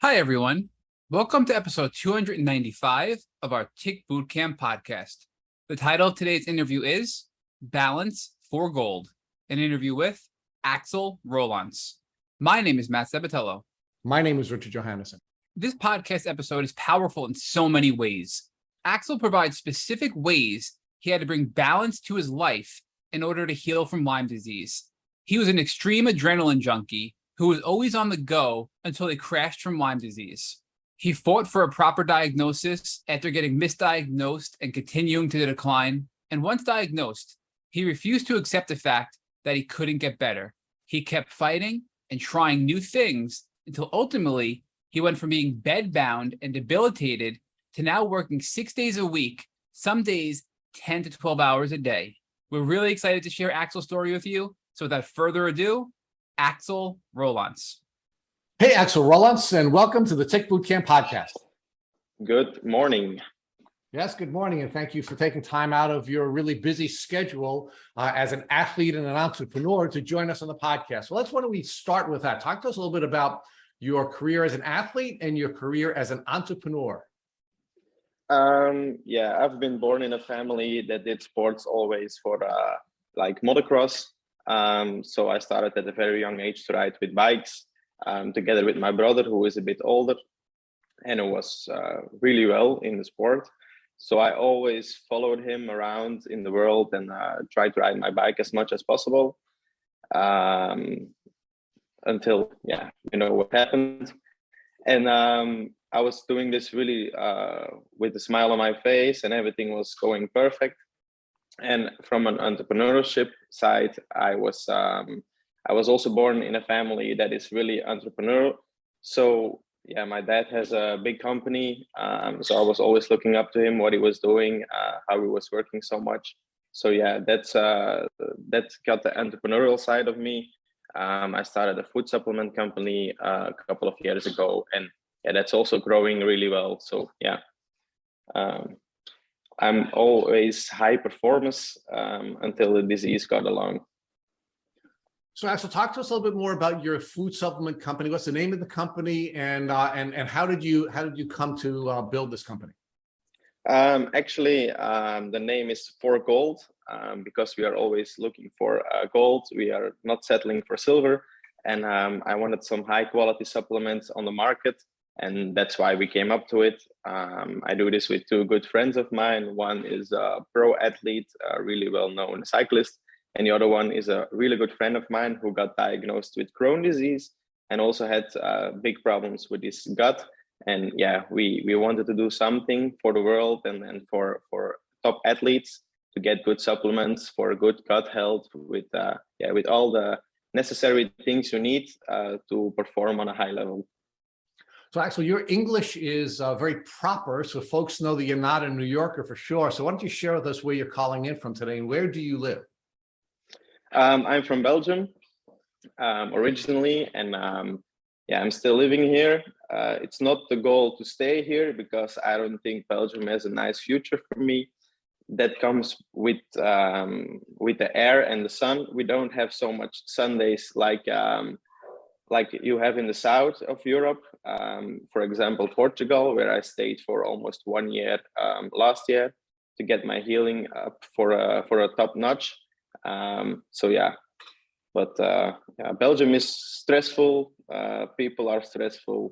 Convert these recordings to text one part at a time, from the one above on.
Hi, everyone. Welcome to episode 295 of our Tick Bootcamp podcast. The title of today's interview is Balance for Gold, an interview with Axel Roelants. My name is Matt Sabatello. My name is Richard Johannesson. This podcast episode is powerful in so many ways. Axel provides specific ways he had to bring balance to his life in order to heal from Lyme disease. He was an extreme adrenaline junkie who was always on the go until he crashed from Lyme disease. He fought for a proper diagnosis after getting misdiagnosed and continuing to decline. And once diagnosed, he refused to accept the fact that he couldn't get better. He kept fighting and trying new things until ultimately he went from being bedbound and debilitated to now working 6 days a week, some days 10 to 12 hours a day. We're really excited to share Axel's story with you. So without further ado, Axel Roelants. Hey, Axel Roelants, and welcome to the Tick Bootcamp podcast. Good morning. Yes, good morning, and thank you for taking time out of your really busy schedule as an athlete and an entrepreneur to join us on the podcast. So why don't we start with that? Talk to us a little bit about your career as an athlete and your career as an entrepreneur. I've been born in a family that did sports always for like motocross. So I started at a very young age to ride with bikes together with my brother, who is a bit older and who was really well in the sport. So I always followed him around in the world and tried to ride my bike as much as possible until, what happened. And I was doing this really with a smile on my face and everything was going perfect. And from an entrepreneurship side, I was also born in a family that is really entrepreneurial. So my dad has a big company. So I was always looking up to him, what he was doing, how he was working so much. So that's got the entrepreneurial side of me. I started a food supplement company a couple of years ago, and that's also growing really well. So I'm always high performance until the disease got along. So, Axel, talk to us a little bit more about your food supplement company. What's the name of the company, and how did you come to build this company? The name is For Gold because we are always looking for gold. We are not settling for silver, and I wanted some high quality supplements on the market. And that's why we came up to it. I do this with two good friends of mine. One is a pro athlete, a really well-known cyclist. And the other one is a really good friend of mine who got diagnosed with Crohn's disease and also had big problems with his gut. And we wanted to do something for the world and for top athletes to get good supplements for good gut health with all the necessary things you need to perform on a high level. So, Axel, your English is very proper, so folks know that you're not a New Yorker for sure. So why don't you share with us where you're calling in from today and where do you live? I'm from Belgium originally, and I'm still living here. It's not the goal to stay here because I don't think Belgium has a nice future for me. That comes with the air and the sun. We don't have so much Sundays like you have in the south of Europe, for example, Portugal, where I stayed for almost 1 year last year to get my healing up for a top notch. Belgium is stressful. People are stressful.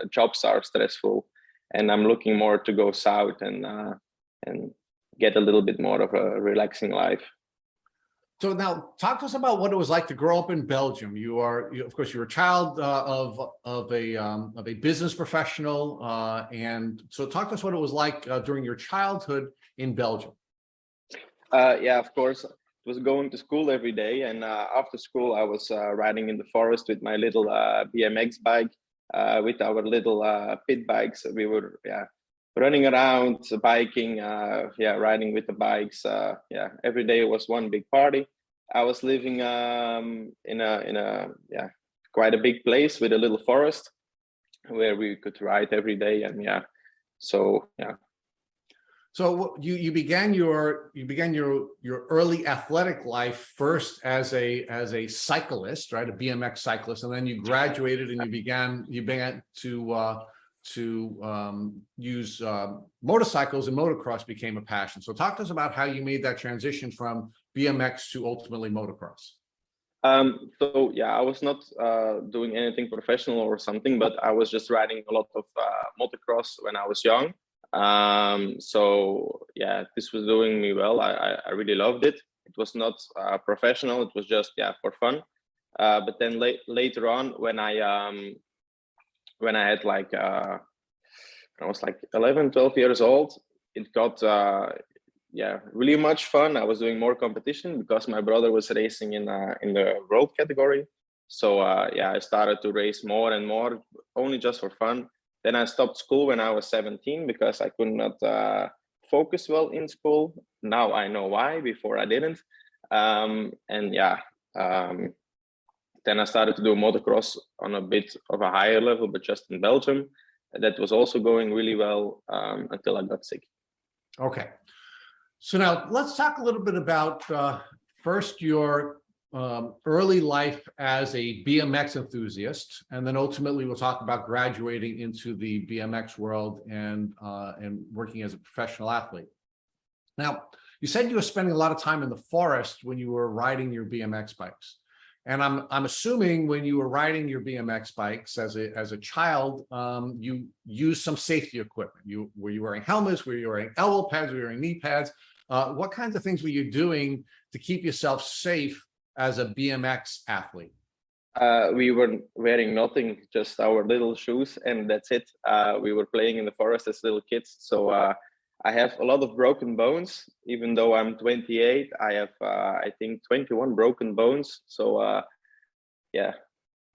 Jobs are stressful, and I'm looking more to go south and get a little bit more of a relaxing life. So now, talk to us about what it was like to grow up in Belgium. Of course, you're a child of a business professional, and so talk to us what it was like during your childhood in Belgium. Of course, I was going to school every day, and after school, I was riding in the forest with my little BMX bike, with our little pit bikes. We were running around, biking, riding with the bikes. Every day was one big party. I was living in a quite a big place with a little forest where we could ride every day, and So So you began your early athletic life first as a cyclist, right? A BMX cyclist, and then you graduated and you began to use motorcycles, and motocross became a passion. So talk to us about how you made that transition from BMX to ultimately motocross. So yeah, I was not doing anything professional or something, but I was just riding a lot of motocross when I was young. So yeah, this was doing me well. I really loved it. It was not professional. It was just, yeah, for fun. But then later on, when I had like, I was like 11, 12 years old, it got, yeah, really much fun. I was doing more competition because my brother was racing in the world category. So yeah, I started to race more and more, only just for fun. Then I stopped school when I was 17 because I could not focus well in school. Now I know why, before I didn't. And yeah, then I started to do motocross on a bit of a higher level, but just in Belgium. That was also going really well until I got sick. Okay. So now let's talk a little bit about first your early life as a BMX enthusiast, and then ultimately we'll talk about graduating into the BMX world and working as a professional athlete. Now, you said you were spending a lot of time in the forest when you were riding your BMX bikes, and I'm assuming when you were riding your BMX bikes as a child, you used some safety equipment. Were you wearing helmets? Were you wearing elbow pads? Were you wearing knee pads? What kinds of things were you doing to keep yourself safe as a BMX athlete? We were wearing nothing, just our little shoes, and that's it. We were playing in the forest as little kids. So I have a lot of broken bones. Even though I'm 28, I have, I think, 21 broken bones. So yeah,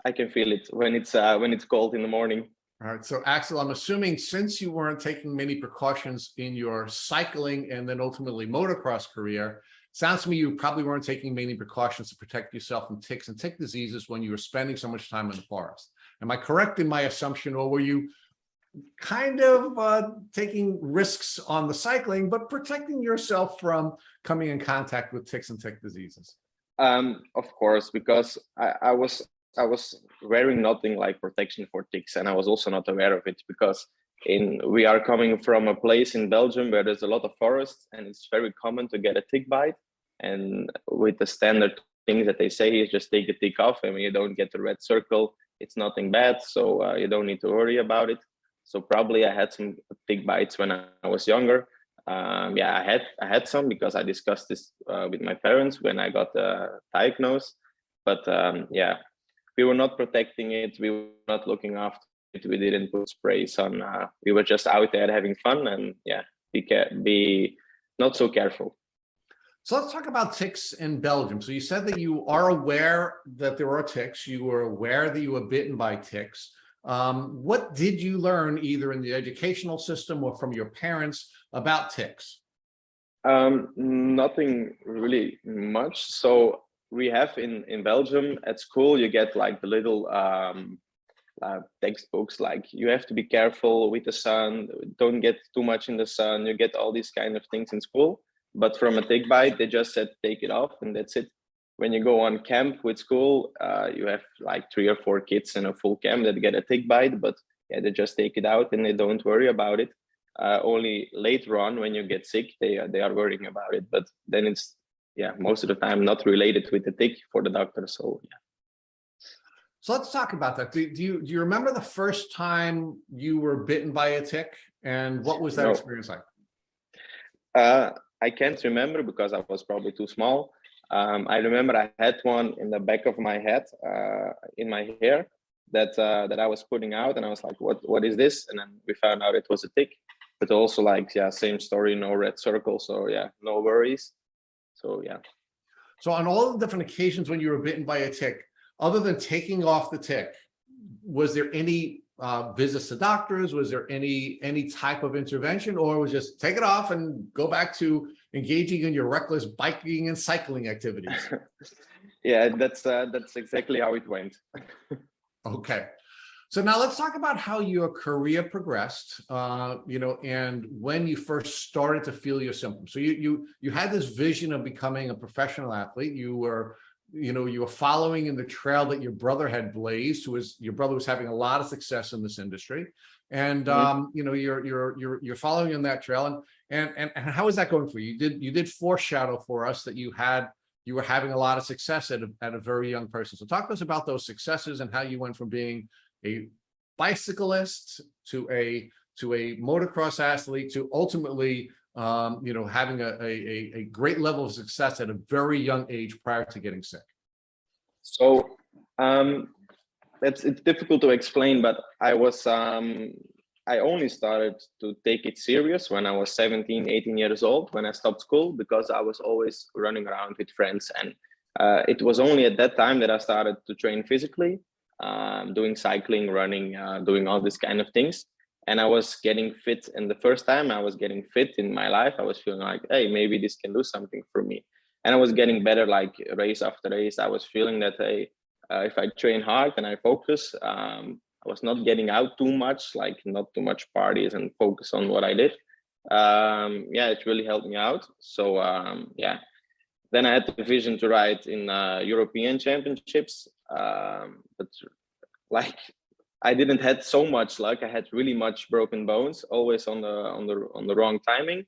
I can feel it when it's cold in the morning. All right. So Axel, I'm assuming since you weren't taking many precautions in your cycling and then ultimately motocross career, sounds to me you probably weren't taking many precautions to protect yourself from ticks and tick diseases when you were spending so much time in the forest. Am I correct in my assumption, or were you kind of taking risks on the cycling, but protecting yourself from coming in contact with ticks and tick diseases? Of course, because I was wearing nothing like protection for ticks, and I was also not aware of it because we are coming from a place in Belgium where there's a lot of forest, and it's very common to get a tick bite. And with the standard things that they say is just take the tick off, and when you don't get the red circle, it's nothing bad, so you don't need to worry about it. So probably I had some tick bites when I was younger. Yeah, I had some because I discussed this with my parents when I got diagnosed. But yeah, we were not protecting it. We were not looking after it. We didn't put sprays on. We were just out there having fun, and yeah, be not so careful. So let's talk about ticks in Belgium. So you said that you are aware that there are ticks. You were aware that you were bitten by ticks. What did you learn either in the educational system or from your parents about ticks? Nothing really much. So we have in Belgium at school, you get like the little textbooks, like you have to be careful with the sun, don't get too much in the sun. You get all these kind of things in school. But from a tick bite, they just said take it off, and that's it. When you go on camp with school, you have like 3 or 4 kids in a full camp that get a tick bite, but yeah, they just take it out and they don't worry about it. Only later on, when you get sick, they are worrying about it. But then it's, yeah, most of the time not related with the tick for the doctor. So yeah. So let's talk about that. Do you remember the first time you were bitten by a tick, and what was that experience like? I can't remember because I was probably too small. I remember I had one in the back of my head, in my hair, that I was putting out, and I was like, "What is this?" And then we found out it was a tick. But also, like, yeah, same story, no red circle, so yeah, no worries. So yeah. So on all the different occasions when you were bitten by a tick, other than taking off the tick, was there any visits to doctors? Was there any type of intervention, or was just take it off and go back to engaging in your reckless biking and cycling activities? Yeah, that's exactly how it went. Okay. So now let's talk about how your career progressed, and when you first started to feel your symptoms. So you had this vision of becoming a professional athlete. You were following in the trail that your brother had blazed. Your brother was having a lot of success in this industry, and you're following in that trail. And how is that going for you? You did foreshadow for us that you were having a lot of success at a very young person. So talk to us about those successes and how you went from being a bicyclist to a motocross athlete to ultimately having a great level of success at a very young age prior to getting sick. So it's difficult to explain, but I only started to take it serious when I was 17, 18 years old, when I stopped school, because I was always running around with friends. And it was only at that time that I started to train physically, doing cycling, running, doing all these kind of things. And I was getting fit. And the first time I was getting fit in my life, I was feeling like, hey, maybe this can do something for me. And I was getting better, like race after race. I was feeling that, hey, if I train hard and I focus, I was not getting out too much, like not too much parties, and focus on what I did. It really helped me out. So then I had the vision to ride in European championships, but like I didn't had so much luck. I had really much broken bones, always on the wrong timing.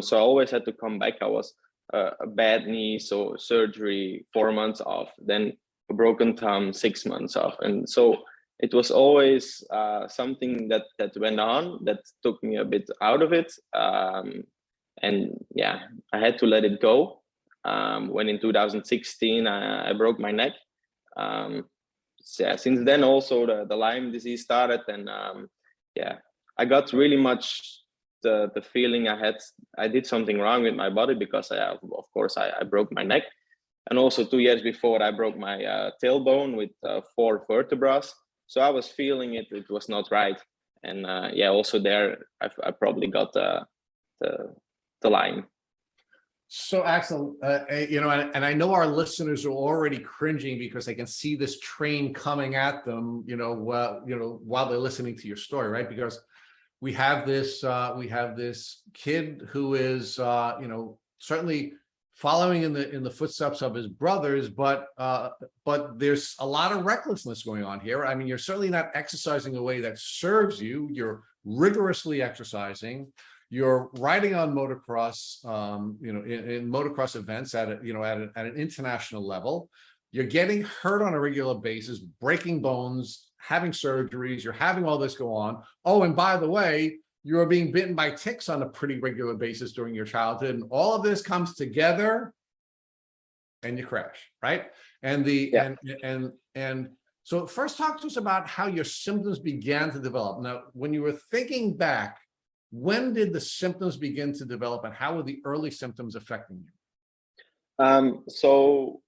So I always had to come back. I was a bad knee, so surgery, 4 months off, then a broken thumb, 6 months off, and so it was always something that went on that took me a bit out of it. And yeah, I had to let it go. When in 2016, I broke my neck. Since then also the Lyme disease started, and I got really much the feeling I did something wrong with my body, because of course I broke my neck. And also 2 years before, I broke my tailbone with 4 vertebrae. So I was feeling it was not right. And also there, I probably got the Lyme. So Axel, and I know our listeners are already cringing because they can see this train coming at them, while they're listening to your story, right? Because we have this kid who is, certainly following in the footsteps of his brothers, but there's a lot of recklessness going on here. I mean, you're certainly not exercising a way that serves you. You're rigorously exercising. You're riding on motocross, in motocross events at an international level. You're getting hurt on a regular basis, breaking bones, having surgeries. You're having all this go on. Oh, and by the way, you are being bitten by ticks on a pretty regular basis during your childhood, and all of this comes together, and you crash, right? And so first, talk to us about how your symptoms began to develop. Now, when you were thinking back, when did the symptoms begin to develop, and how were the early symptoms affecting you? So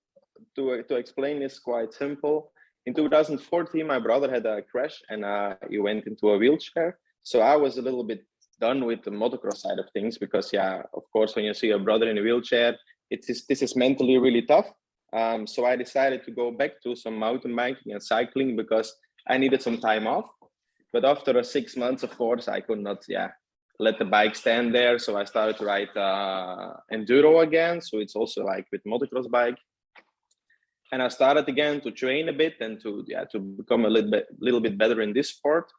to explain this quite simple, in 2014, my brother had a crash, and he went into a wheelchair. So I was a little bit done with the motocross side of things, because of course, when you see your brother in a wheelchair, this is mentally really tough. So I decided to go back to some mountain biking and cycling, because I needed some time off. But after 6 months, of course, I could not let the bike stand there. So I started to ride enduro again. So it's also like with motocross bike. And I started again to train a bit and to become a little bit better in this sport.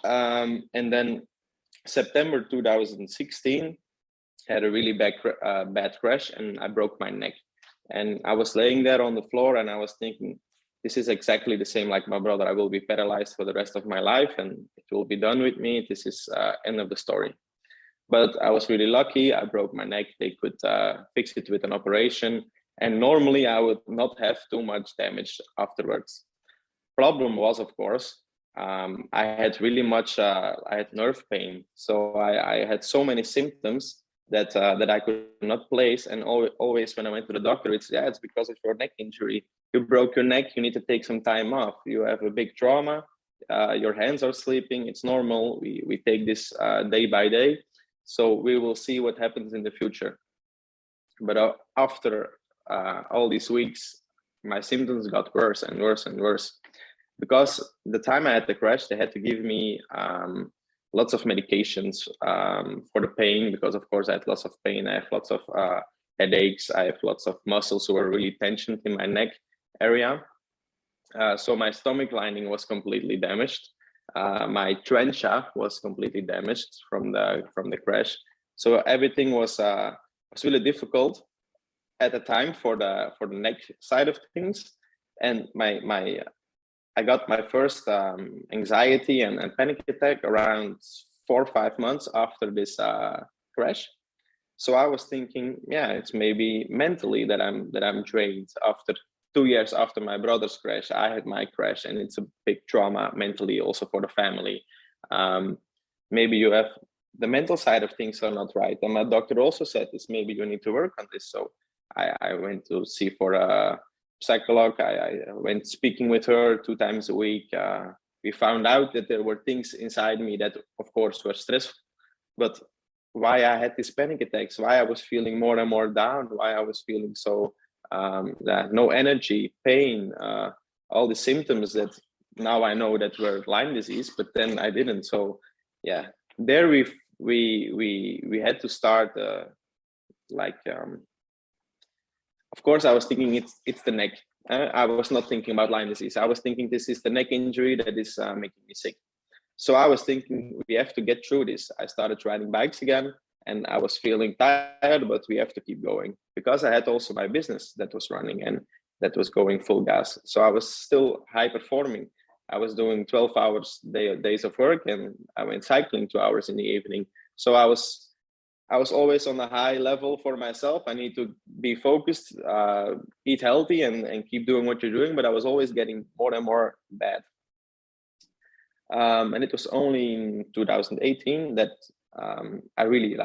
And then September 2016, had a really bad crash, and I broke my neck. And I was laying there on the floor, and I was thinking, this is exactly the same like my brother. I will be paralyzed for the rest of my life, and it will be done with me. This is end of the story. But I was really lucky. I broke my neck. They could fix it with an operation. And normally I would not have too much damage afterwards. Problem was, of course, I had really much, I had nerve pain. So I had so many symptoms that I could not place. And always when I went to the doctor, it's because of your neck injury. You broke your neck, you need to take some time off. You have a big trauma, your hands are sleeping, it's normal. We take this day by day. So we will see what happens in the future. But after all these weeks, my symptoms got worse and worse and worse. because the time I had the crash, they had to give me lots of medications for the pain, because of course I had lots of pain. I have lots of headaches. I have lots of muscles who are really tensioned in my neck area. So my stomach lining was completely damaged. My trencha was completely damaged from the crash. So everything was really difficult at the time for the neck side of things. And I got my first anxiety and panic attack around 4 or 5 months after this crash. So I was thinking, yeah, it's maybe mentally that I'm drained. After 2 years after my brother's crash, I had my crash, and it's a big trauma mentally, also for the family. Maybe you have the mental side of things are not right. And my doctor also said this, maybe you need to work on this. So I went to see for a psychologist. I went speaking with her 2 times a week. We found out that there were things inside me that, of course, were stressful, but why I had these panic attacks, why I was feeling more and more down, why I was feeling so no energy, pain, all the symptoms that now I know that were Lyme disease, but then I didn't. So yeah, there we had to start of course, I was thinking it's the neck. I was not thinking about Lyme disease. I was thinking this is the neck injury that is making me sick. So I was thinking we have to get through this. I started riding bikes again, and I was feeling tired, but we have to keep going, because I had also my business that was running and that was going full gas. So I was still high performing. I was doing 12 hours days of work, and I went cycling 2 hours in the evening. So I was always on a high level for myself. I need to be focused, eat healthy, and keep doing what you're doing. But I was always getting more and more bad. And it was only in 2018 that I really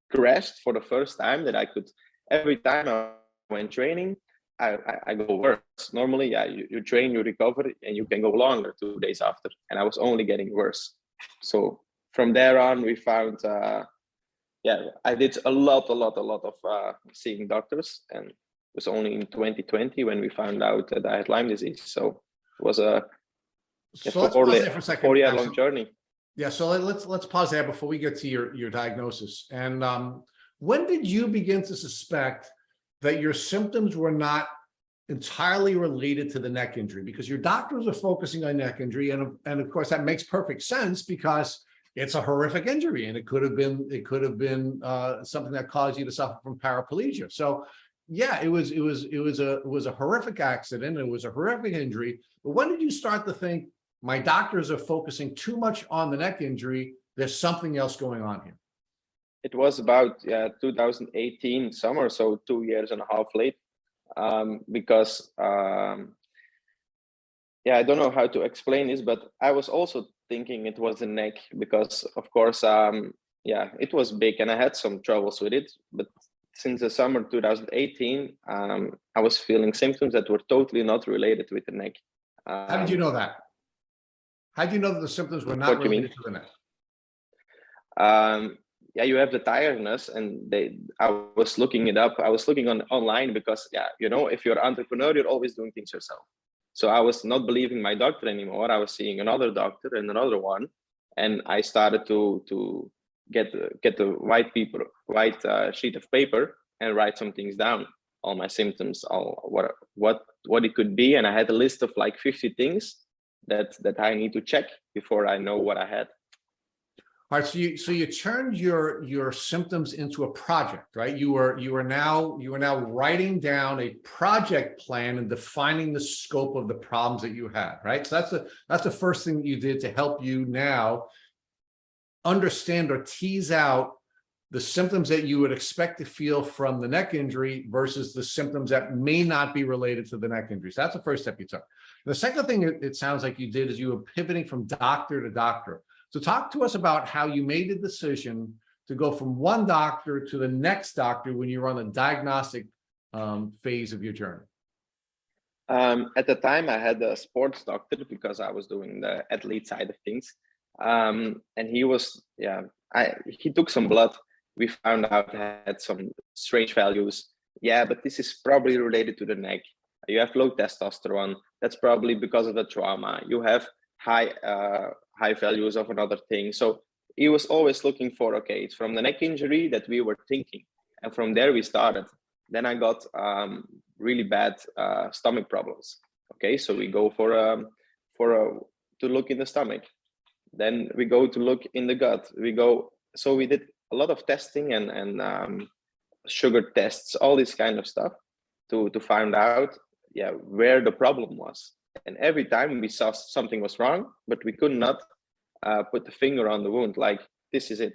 crashed for the first time, that I could, every time I went training, I go worse. Normally, yeah, you train, you recover, and you can go longer 2 days after. And I was only getting worse. So from there on, we found, I did a lot of seeing doctors. And it was only in 2020 when we found out that I had Lyme disease. So it was a So let's pause there for a second. 4-year-long journey. Yeah, so let's pause there before we get to your diagnosis. And when did you begin to suspect that your symptoms were not entirely related to the neck injury? Because your doctors are focusing on neck injury, and of course that makes perfect sense, because it's a horrific injury, and it could have been something that caused you to suffer from paraplegia. So yeah, it was a horrific accident. It was a horrific injury. But when did you start to think, my doctors are focusing too much on the neck injury, there's something else going on here? It was about 2018 summer, so 2.5 years late, because I don't know how to explain this, but I was also thinking it was the neck, because of course, it was big and I had some troubles with it. But since the summer 2018, I was feeling symptoms that were totally not related with the neck. How did you know that? How did you know that the symptoms were not related to the neck? You have the tiredness, and I was looking it up. I was looking online, because if you're an entrepreneur, you're always doing things yourself. So I was not believing my doctor anymore. I was seeing another doctor and another one, and I started to get the white sheet of paper and write some things down, all my symptoms, all what it could be, and I had a list of 50 things that I need to check before I know what I had. All right, so you turned your symptoms into a project, right? You are now writing down a project plan and defining the scope of the problems that you had, right? So that's the first thing that you did to help you now understand or tease out the symptoms that you would expect to feel from the neck injury versus the symptoms that may not be related to the neck injury. So that's the first step you took. The second thing it sounds like you did is you were pivoting from doctor to doctor. So talk to us about how you made the decision to go from one doctor to the next doctor when you were on the diagnostic phase of your journey. At the time, I had a sports doctor, because I was doing the athlete side of things. And he was, he took some blood. We found out I had some strange values. Yeah, but this is probably related to the neck. You have low testosterone. That's probably because of the trauma. You have high values of another thing. So he was always looking for, okay, it's from the neck injury that we were thinking. And from there we started. Then I got really bad stomach problems. Okay, so we go to look in the stomach. Then we go to look in the gut. So we did a lot of testing and sugar tests, all this kind of stuff to find out, where the problem was. And every time we saw something was wrong, but we could not put the finger on the wound, like, this is it.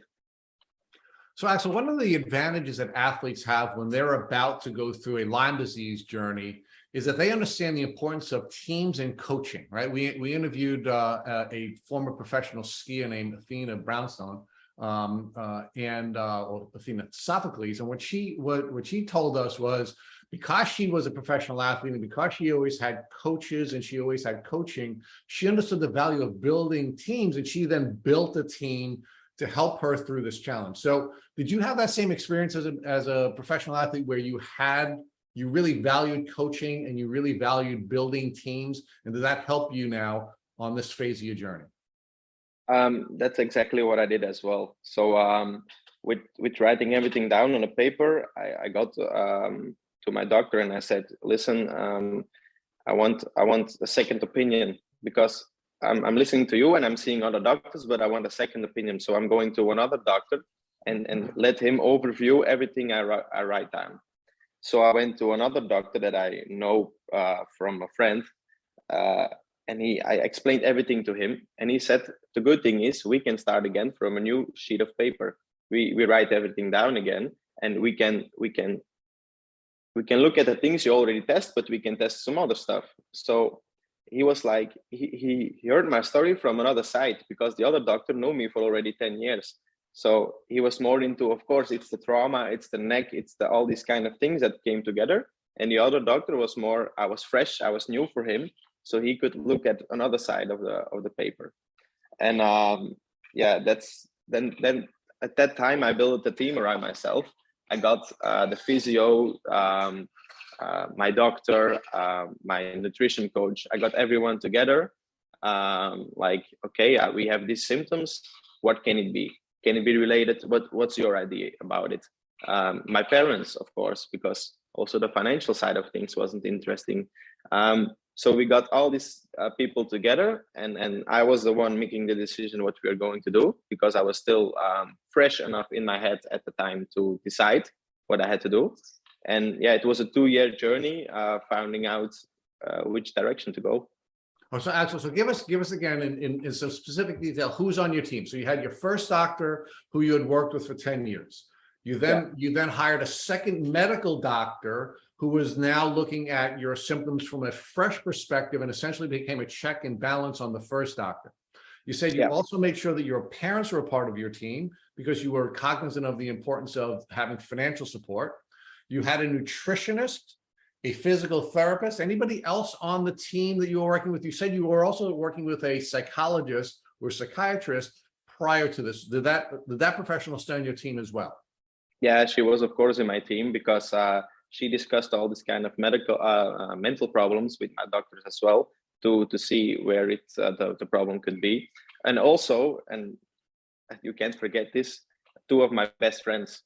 So Axel, one of the advantages that athletes have when they're about to go through a Lyme disease journey is that they understand the importance of teams and coaching, right? We interviewed a former professional skier named Athena Brownstone, or Athena Sophocles, and what she told us was, because she was a professional athlete and because she always had coaches and she always had coaching, she understood the value of building teams, and she then built a team to help her through this challenge. So did you have that same experience as a professional athlete where you really valued coaching and you really valued building teams? And did that help you now on this phase of your journey? That's exactly what I did as well. So with writing everything down on a paper, I got to my doctor and I said, listen, I want a second opinion, because I'm listening to you and I'm seeing other doctors, but I want a second opinion. So I'm going to another doctor and let him overview everything I write down. So I went to another doctor that I know from a friend, and I explained everything to him, and he said, the good thing is we can start again from a new sheet of paper. We write everything down again, and we can look at the things you already test, but we can test some other stuff. So he was like, he heard my story from another side, because the other doctor knew me for already 10 years. So he was more into, of course, it's the trauma, it's the neck, it's all these kind of things that came together. And the other doctor was more, I was fresh, I was new for him. So he could look at another side of the paper. And that's then at that time I built a team around myself. I got the physio, my doctor, my nutrition coach. I got everyone together. Like, okay, we have these symptoms. What can it be? Can it be related? What's your idea about it? My parents, of course, because also the financial side of things wasn't interesting. So we got all these people together, and I was the one making the decision what we are going to do, because I was still fresh enough in my head at the time to decide what I had to do. And yeah, it was a 2-year journey, finding out which direction to go. Oh, so Axel, so give us again in some specific detail, who's on your team? So you had your first doctor who you had worked with for 10 years. You then hired a second medical doctor who was now looking at your symptoms from a fresh perspective and essentially became a check and balance on the first doctor. You said you also made sure that your parents were a part of your team because you were cognizant of the importance of having financial support. You had a nutritionist, a physical therapist. Anybody else on the team that you were working with? You said you were also working with a psychologist or psychiatrist prior to this. Did that professional stay on your team as well? Yeah, she was, of course, in my team, because she discussed all this kind of medical, mental problems with my doctors as well, to see where the problem could be. And also, and you can't forget this, 2 of my best friends,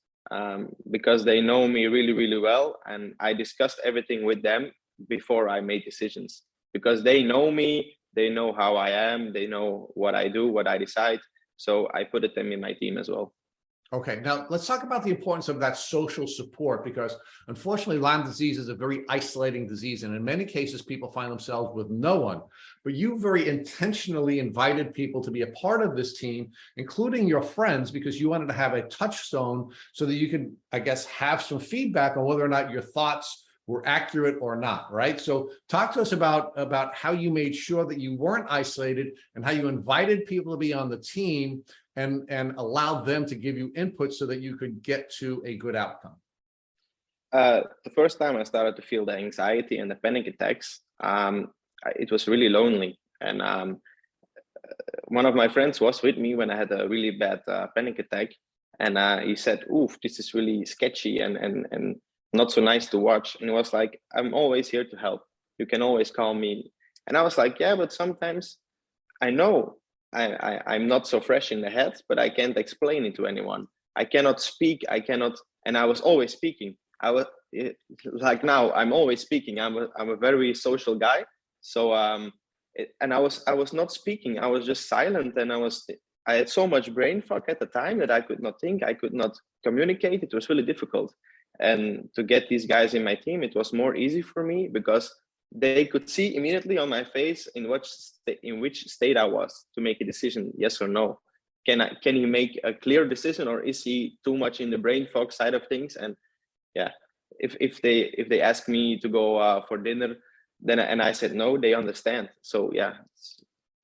because they know me really, really well. And I discussed everything with them before I made decisions, because they know me, they know how I am, they know what I do, what I decide. So I put them in my team as well. Okay, now let's talk about the importance of that social support, because unfortunately Lyme disease is a very isolating disease, and in many cases people find themselves with no one. But you very intentionally invited people to be a part of this team, including your friends, because you wanted to have a touchstone so that you could, I guess, have some feedback on whether or not your thoughts were accurate or not, right? So talk to us about how you made sure that you weren't isolated and how you invited people to be on the team and allowed them to give you input so that you could get to a good outcome. The first time I started to feel the anxiety and the panic attacks, it was really lonely. And one of my friends was with me when I had a really bad panic attack. And he said, oof, this is really sketchy and not so nice to watch. And it was like, I'm always here to help. You can always call me. And I was like, yeah, but sometimes I know I'm not so fresh in the head, but I can't explain it to anyone. I cannot speak. I cannot. And I was always speaking. Like now, I'm always speaking. I'm a very social guy. So and I was not speaking. I was just silent, and I had so much brain fog at the time that I could not think. I could not communicate. It was really difficult. And to get these guys in my team, it was more easy for me because they could see immediately on my face in which state I was to make a decision, yes or no. Can he make a clear decision, or is he too much in the brain fog side of things? And yeah, if they ask me to go for dinner, then and I said no, they understand. So yeah,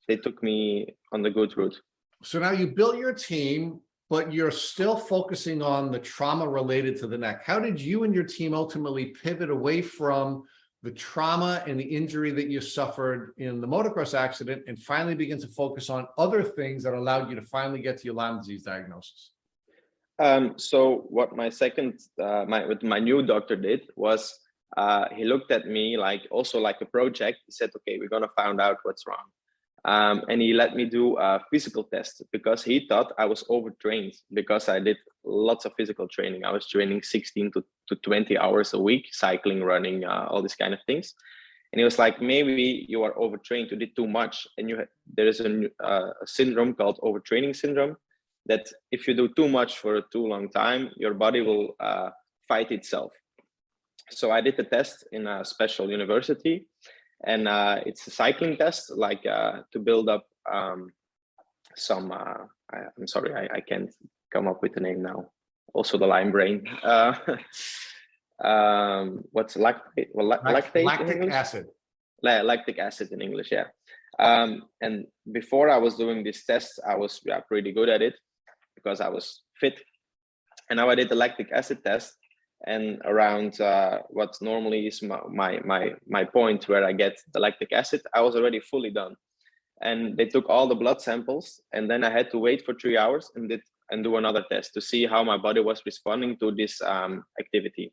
they took me on the good route. So now you built your team, but you're still focusing on the trauma related to the neck. How did you and your team ultimately pivot away from the trauma and the injury that you suffered in the motocross accident and finally begin to focus on other things that allowed you to finally get to your Lyme disease diagnosis? So what my my new doctor did was he looked at me like a project. He said, okay, we're gonna find out what's wrong. And he let me do a physical test because he thought I was overtrained because I did lots of physical training. I was training 16 to 20 hours a week, cycling, running, all these kind of things. And he was like, maybe you are overtrained, you did too much. And there is a syndrome called overtraining syndrome that if you do too much for a too long time, your body will fight itself. So I did the test in a special university. And it's a cycling test, like to build up some. I'm sorry, I can't come up with the name now. Also, the Lyme brain. What's lactate? Well, lactic acid. Lactic acid in English, yeah. And before I was doing this test, I was pretty good at it because I was fit. And now I did the lactic acid test. And around what normally is my point where I get the lactic acid, I was already fully done. And they took all the blood samples, and then I had to wait for 3 hours and do another test to see how my body was responding to this activity.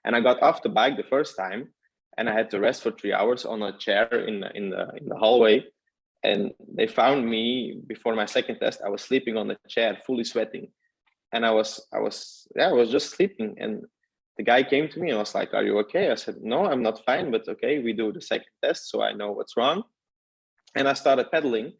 And I got off the bike the first time, and I had to rest for 3 hours on a chair in the hallway. And they found me before my second test. I was sleeping on the chair, fully sweating. And I was just sleeping, and the guy came to me and was like, "Are you okay?" I said, "No, I'm not fine, but okay, we do the second test, so I know what's wrong." And I started pedaling,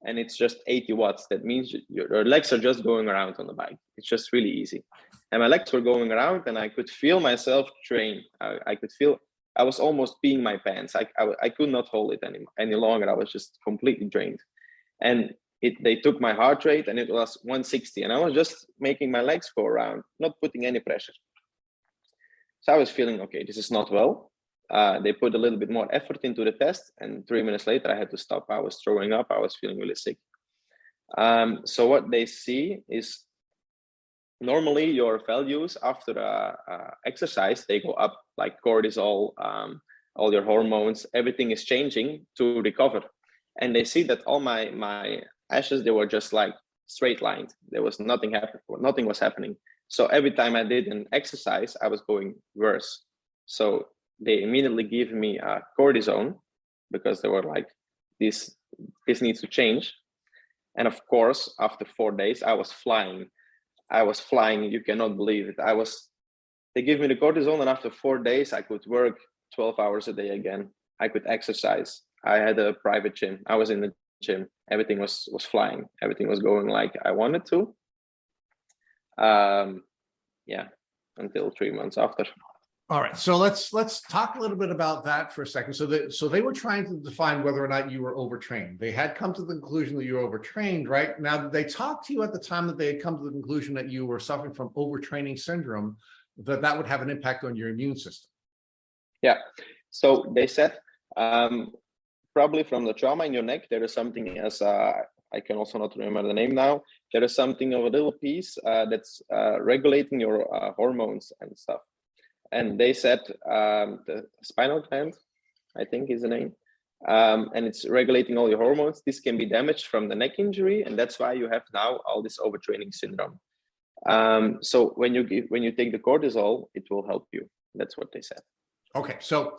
and it's just 80 watts. That means your legs are just going around on the bike. It's just really easy. And my legs were going around, and I could feel myself drain. I could feel I was almost peeing my pants. I could not hold it any longer. I was just completely drained, and they took my heart rate, and it was 160, and I was just making my legs go around, not putting any pressure. So I was feeling, okay, this is not well. They put a little bit more effort into the test, and 3 minutes later, I had to stop. I was throwing up. I was feeling really sick. So what they see is normally your values after exercise, they go up, like cortisol, all your hormones, everything is changing to recover. And they see that all my ashes, they were just like straight lined. There was nothing was happening. So every time I did an exercise, I was going worse. So they immediately give me cortisone because they were like, this needs to change. And of course, after 4 days, I was flying. You cannot believe it. They give me the cortisone, and after 4 days, I could work 12 hours a day again. I could exercise. I had a private gym. I was in the gym. Everything was flying. Everything was going like I wanted to. Until 3 months after. All right, so let's talk a little bit about that for a second. So they were trying to define whether or not you were overtrained. They had come to the conclusion that you were overtrained, right? Now, did they talk to you at the time that they had come to the conclusion that you were suffering from overtraining syndrome, that would have an impact on your immune system? Yeah. So they said probably from the trauma in your neck, there is something as I can also not remember the name now. There is something of a little piece that's regulating your hormones and stuff. And they said the spinal gland, I think is the name, and it's regulating all your hormones. This can be damaged from the neck injury, and that's why you have now all this overtraining syndrome. So when you take the cortisol, it will help you. That's what they said. Okay, so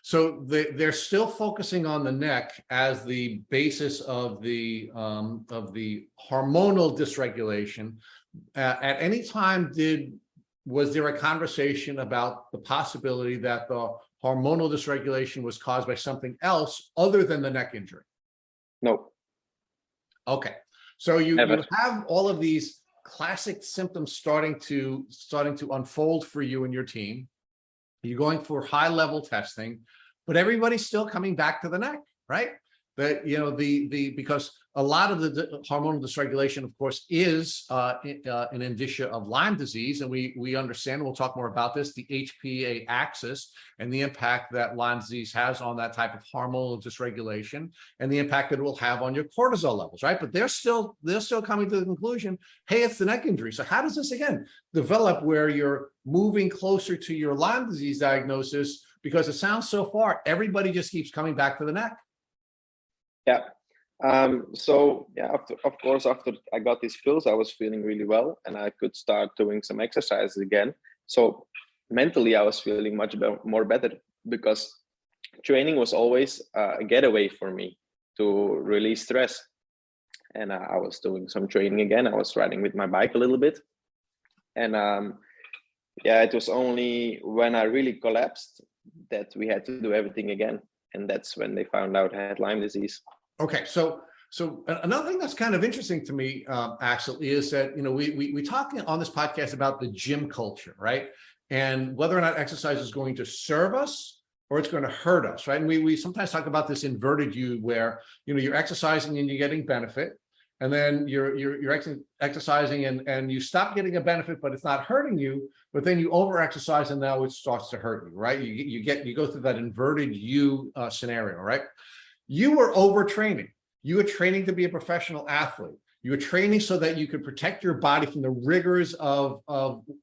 So they're still focusing on the neck as the basis of the hormonal dysregulation. At any time, was there a conversation about the possibility that the hormonal dysregulation was caused by something else other than the neck injury? No, Okay, so you never. have all of these classic symptoms starting to unfold for you and your team. You're going for high level testing, but everybody's still coming back to the neck, right? That, you know, because a lot of the hormonal dysregulation, of course, is an indicia of Lyme disease, and we understand. We'll talk more about this, the HPA axis and the impact that Lyme disease has on that type of hormonal dysregulation, and the impact that it will have on your cortisol levels, right? But they're still coming to the conclusion, hey, it's the neck injury. So how does this again develop where you're moving closer to your Lyme disease diagnosis? Because it sounds so far, everybody just keeps coming back to the neck. Yeah. So yeah, after I got these pills, I was feeling really well, and I could start doing some exercises again. So mentally, I was feeling much more better, because training was always a getaway for me to release stress. And I was doing some training again. I was riding with my bike a little bit, and yeah, it was only when I really collapsed that we had to do everything again, and that's when they found out I had Lyme disease. Okay, so another thing that's kind of interesting to me, Axel, is that, you know, we talk on this podcast about the gym culture, right? And whether or not exercise is going to serve us or it's going to hurt us, right? And we sometimes talk about this inverted U, where, you know, you're exercising and you're getting benefit, and then you're exercising and you stop getting a benefit, but it's not hurting you. But then you over exercise and now it starts to hurt you, right? You go through that inverted U scenario, right? You were overtraining. You were training to be a professional athlete. You were training so that you could protect your body from the rigors of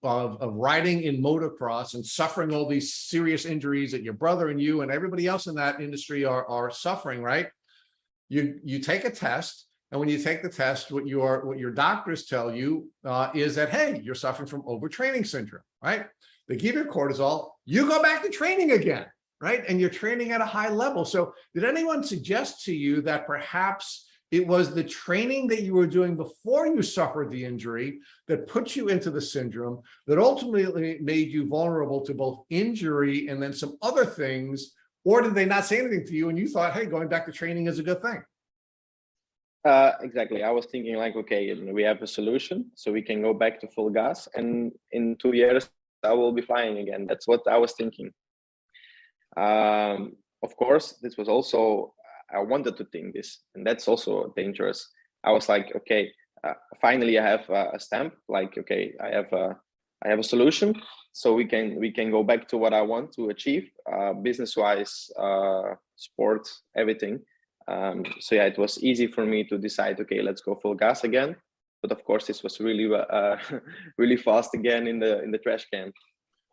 riding in motocross and suffering all these serious injuries that your brother and you and everybody else in that industry are suffering, right? You take a test, and when you take the test, what your doctors tell you is that, hey, you're suffering from overtraining syndrome, right? They give you cortisol, you go back to training again, right? And you're training at a high level. So did anyone suggest to you that perhaps it was the training that you were doing before you suffered the injury that put you into the syndrome, that ultimately made you vulnerable to both injury and then some other things? Or did they not say anything to you and you thought, hey, going back to training is a good thing? Exactly. I was thinking like, okay, we have a solution, so we can go back to full gas, and in 2 years I will be flying again. That's what I was thinking. Of course, this was also, I wanted to think this, and that's also dangerous. I was like, okay, finally I have a stamp, like, okay, I have a solution, so we can go back to what I want to achieve, business-wise, sports, everything. So yeah, it was easy for me to decide, okay, let's go full gas again. But of course, this was really, really fast again in the trash can.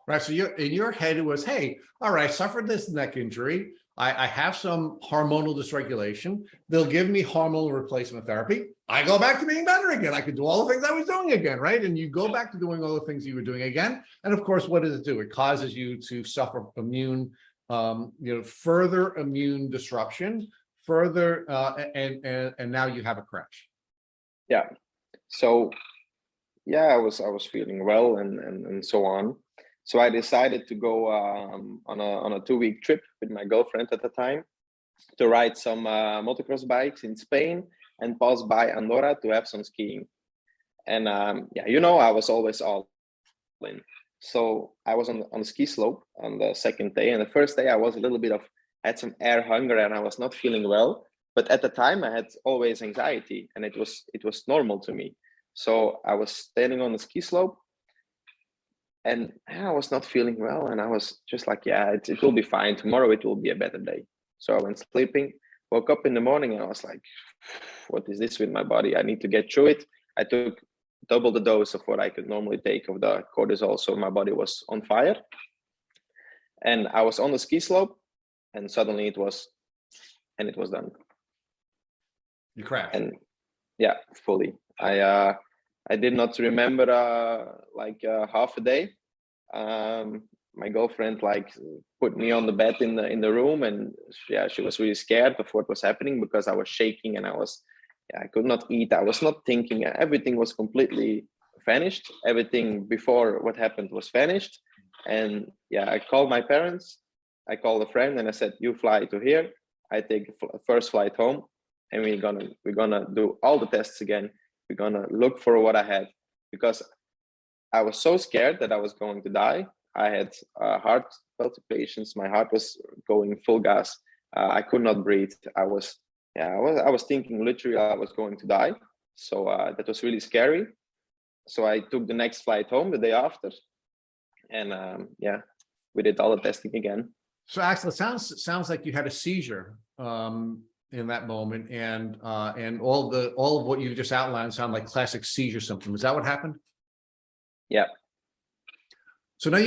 Right. So in your head, it was, hey, all right, I suffered this neck injury. I have some hormonal dysregulation. They'll give me hormonal replacement therapy. I go back to being better again. I could do all the things I was doing again, right? And you go back to doing all the things you were doing again. And of course, what does it do? It causes you to suffer further immune disruption, further, and now you have a crash. Yeah. So yeah, I was feeling well and so on. So I decided to go on a 2-week trip with my girlfriend at the time to ride some motocross bikes in Spain and pass by Andorra to have some skiing. And yeah, I was always all in. So I was on the ski slope on the second day, and the first day I was a little bit had some air hunger and I was not feeling well. But at the time I had always anxiety, and it was normal to me. So I was standing on the ski slope, and I was not feeling well, and I was just like, yeah, it will be fine. Tomorrow it will be a better day. So I went sleeping, woke up in the morning, and I was like, what is this with my body? I need to get through it. I took double the dose of what I could normally take of the cortisol, so my body was on fire. And I was on the ski slope, and suddenly it was done. You crashed. And yeah, fully. I did not remember like half a day. my girlfriend like put me on the bed in the room, and yeah, she was really scared of what was happening because I was shaking and I could not eat. I was not thinking. Everything was completely vanished. Everything before what happened was vanished. And yeah, I called my parents. I called a friend and I said, "You fly to here. I take first flight home, and we're gonna do all the tests again. We're gonna look for what I had, because I was so scared that I was going to die. I had heart palpitations. My heart was going full gas. I could not breathe. I was thinking literally I was going to die. So that was really scary. So I took the next flight home the day after, and yeah, we did all the testing again. So Axel, it sounds like you had a seizure in that moment, and all of what you just outlined sound like classic seizure symptoms. Is that what happened? Yeah. So now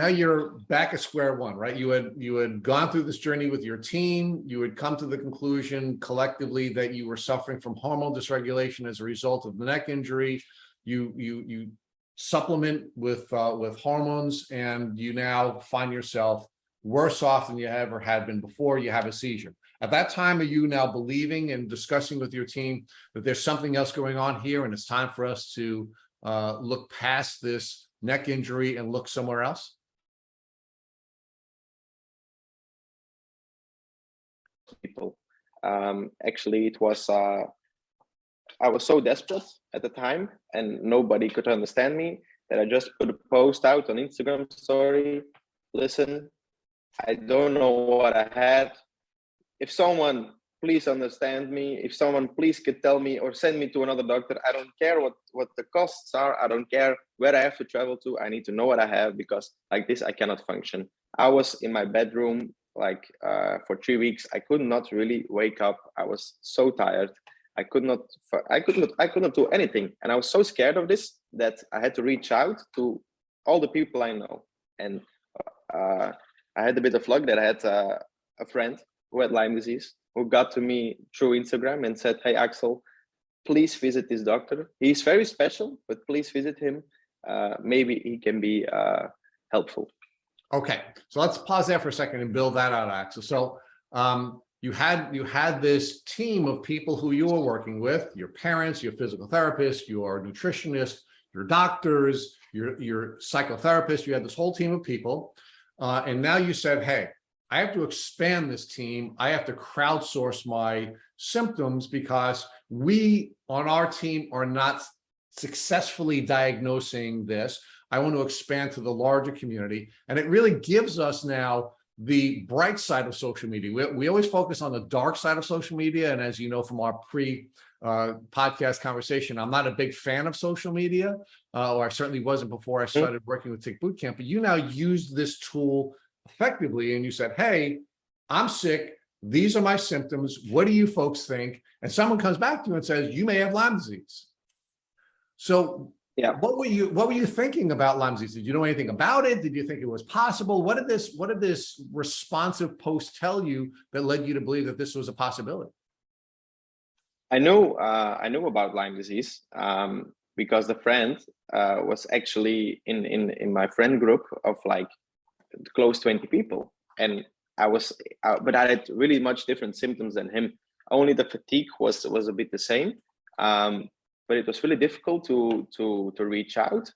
you're back at square one, right? You had gone through this journey with your team. You had come to the conclusion collectively that you were suffering from hormone dysregulation as a result of the neck injury. You supplement with hormones, and you now find yourself worse off than you ever had been before. You have a seizure. At that time, are you now believing and discussing with your team that there's something else going on here, and it's time for us to look past this neck injury and look somewhere else? People, actually, it was I was so desperate at the time, and nobody could understand me, that I just put a post out on Instagram story. Listen, I don't know what I had. If someone please understand me, if someone please could tell me or send me to another doctor. I don't care what the costs are. I don't care where I have to travel to. I need to know what I have, because like this, I cannot function. I was in my bedroom like for 3 weeks. I could not really wake up. I was so tired. I could not do anything. And I was so scared of this that I had to reach out to all the people I know. And I had a bit of luck that I had a friend who had Lyme disease, who got to me through Instagram and said, "Hey, Axel, please visit this doctor. He's very special, but please visit him. Maybe he can be helpful." Okay, so let's pause there for a second and build that out, Axel. So you had this team of people who you were working with, your parents, your physical therapist, your nutritionist, your doctors, your psychotherapist. You had this whole team of people. And now you said, hey, I have to expand this team. I have to crowdsource my symptoms because we on our team are not successfully diagnosing this. I want to expand to the larger community. And it really gives us now the bright side of social media. We always focus on the dark side of social media. And as you know from our podcast conversation, I'm not a big fan of social media, or I certainly wasn't before I started working with Tick Bootcamp. But you now use this tool effectively, and you said, hey, I'm sick. These are my symptoms. What do you folks think? And someone comes back to you and says, you may have Lyme disease. So yeah, what were you thinking about Lyme disease? Did you know anything about it? Did you think it was possible? What did this responsive post tell you that led you to believe that this was a possibility? I knew about Lyme disease because the friend was actually in my friend group of like close 20 people, and but I had really much different symptoms than him. Only the fatigue was a bit the same, but it was really difficult to reach out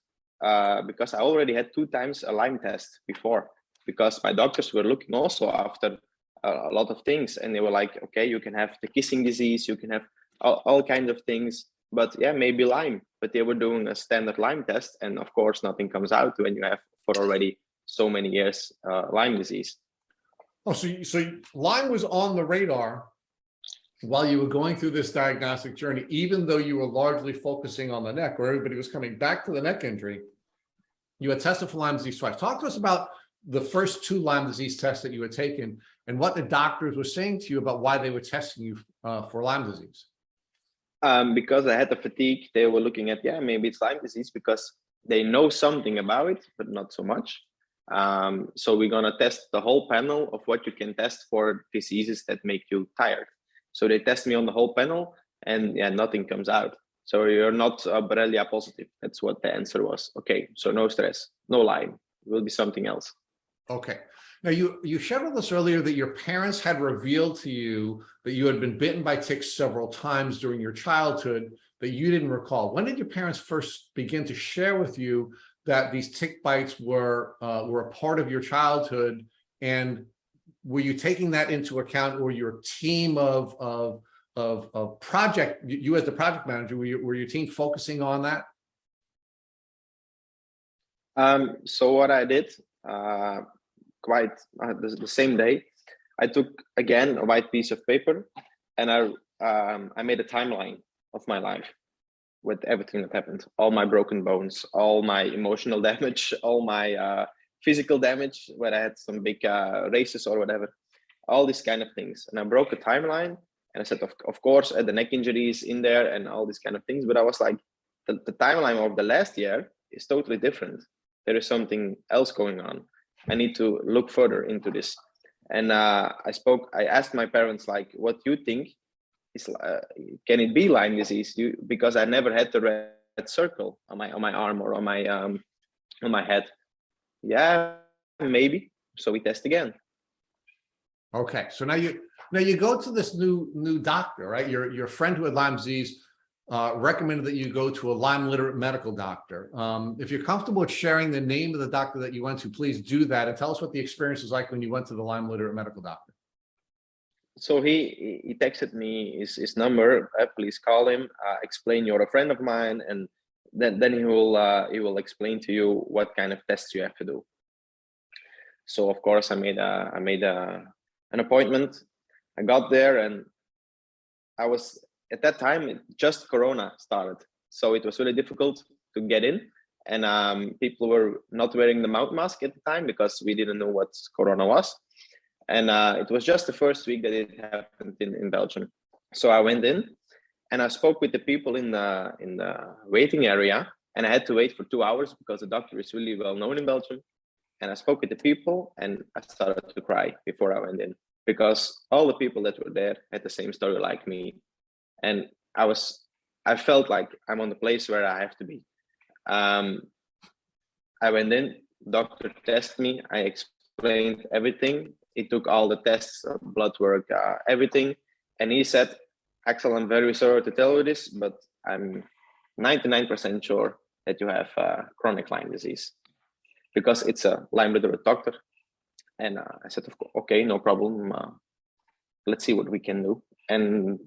because I already had 2 times a Lyme test before, because my doctors were looking also after a lot of things, and they were like, okay, you can have the kissing disease, you can have all kinds of things, but yeah, maybe Lyme. But they were doing a standard Lyme test, and of course nothing comes out when you have for already so many years Lyme disease. Oh, so Lyme was on the radar while you were going through this diagnostic journey, even though you were largely focusing on the neck, where everybody was coming back to the neck injury. You had tested for Lyme disease twice. Talk to us about the first 2 Lyme disease tests that you had taken and what the doctors were saying to you about why they were testing you for Lyme disease. Because I had the fatigue, they were looking at, yeah, maybe it's Lyme disease, because they know something about it, but not so much. So we're going to test the whole panel of what you can test for diseases that make you tired. So they test me on the whole panel, and yeah, nothing comes out. So you're not Borrelia positive. That's what the answer was. Okay, so no stress, no Lyme. It will be something else. Okay. Now you shared with us earlier that your parents had revealed to you that you had been bitten by ticks several times during your childhood that you didn't recall. When did your parents first begin to share with you that these tick bites were a part of your childhood? And were you taking that into account, or your team of project, you as the project manager, were your team focusing on that? So what I did, quite the same day, I took again a white piece of paper, and I made a timeline of my life with everything that happened, all my broken bones, all my emotional damage, all my physical damage, where I had some big races or whatever, all these kind of things. And I broke a timeline, and I said, of course, the neck injuries in there and all these kind of things. But I was like, the timeline of the last year is totally different. There is something else going on. I need to look further into this. And I asked my parents, like, what you think is, can it be Lyme disease? Because I never had the red circle on my arm or on my head. Yeah, maybe. So we test again. Okay, so now you go to this new doctor, right? Your friend who had Lyme disease recommended that you go to a Lyme literate medical doctor. If you're comfortable with sharing the name of the doctor that you went to, please do that, and tell us what the experience was like when you went to the Lyme literate medical doctor. So he texted me his number. Please call him. Explain you're a friend of mine, and then he will explain to you what kind of tests you have to do. So of course I made an appointment. I got there, and I was, at that time, just Corona started. So it was really difficult to get in. And people were not wearing the mouth mask at the time because we didn't know what Corona was. And it was just the first week that it happened in Belgium. So I went in and I spoke with the people in the waiting area, and I had to wait for 2 hours because the doctor is really well known in Belgium. And I spoke with the people, and I started to cry before I went in, because all the people that were there had the same story like me. And I felt like I'm on the place where I have to be. I went in, doctor tested me, I explained everything. He took all the tests, blood work, everything. And he said, Axel, I'm very sorry to tell you this, but I'm 99% sure that you have chronic Lyme disease, because it's a Lyme literate doctor. And I said, okay, no problem. Let's see what we can do. And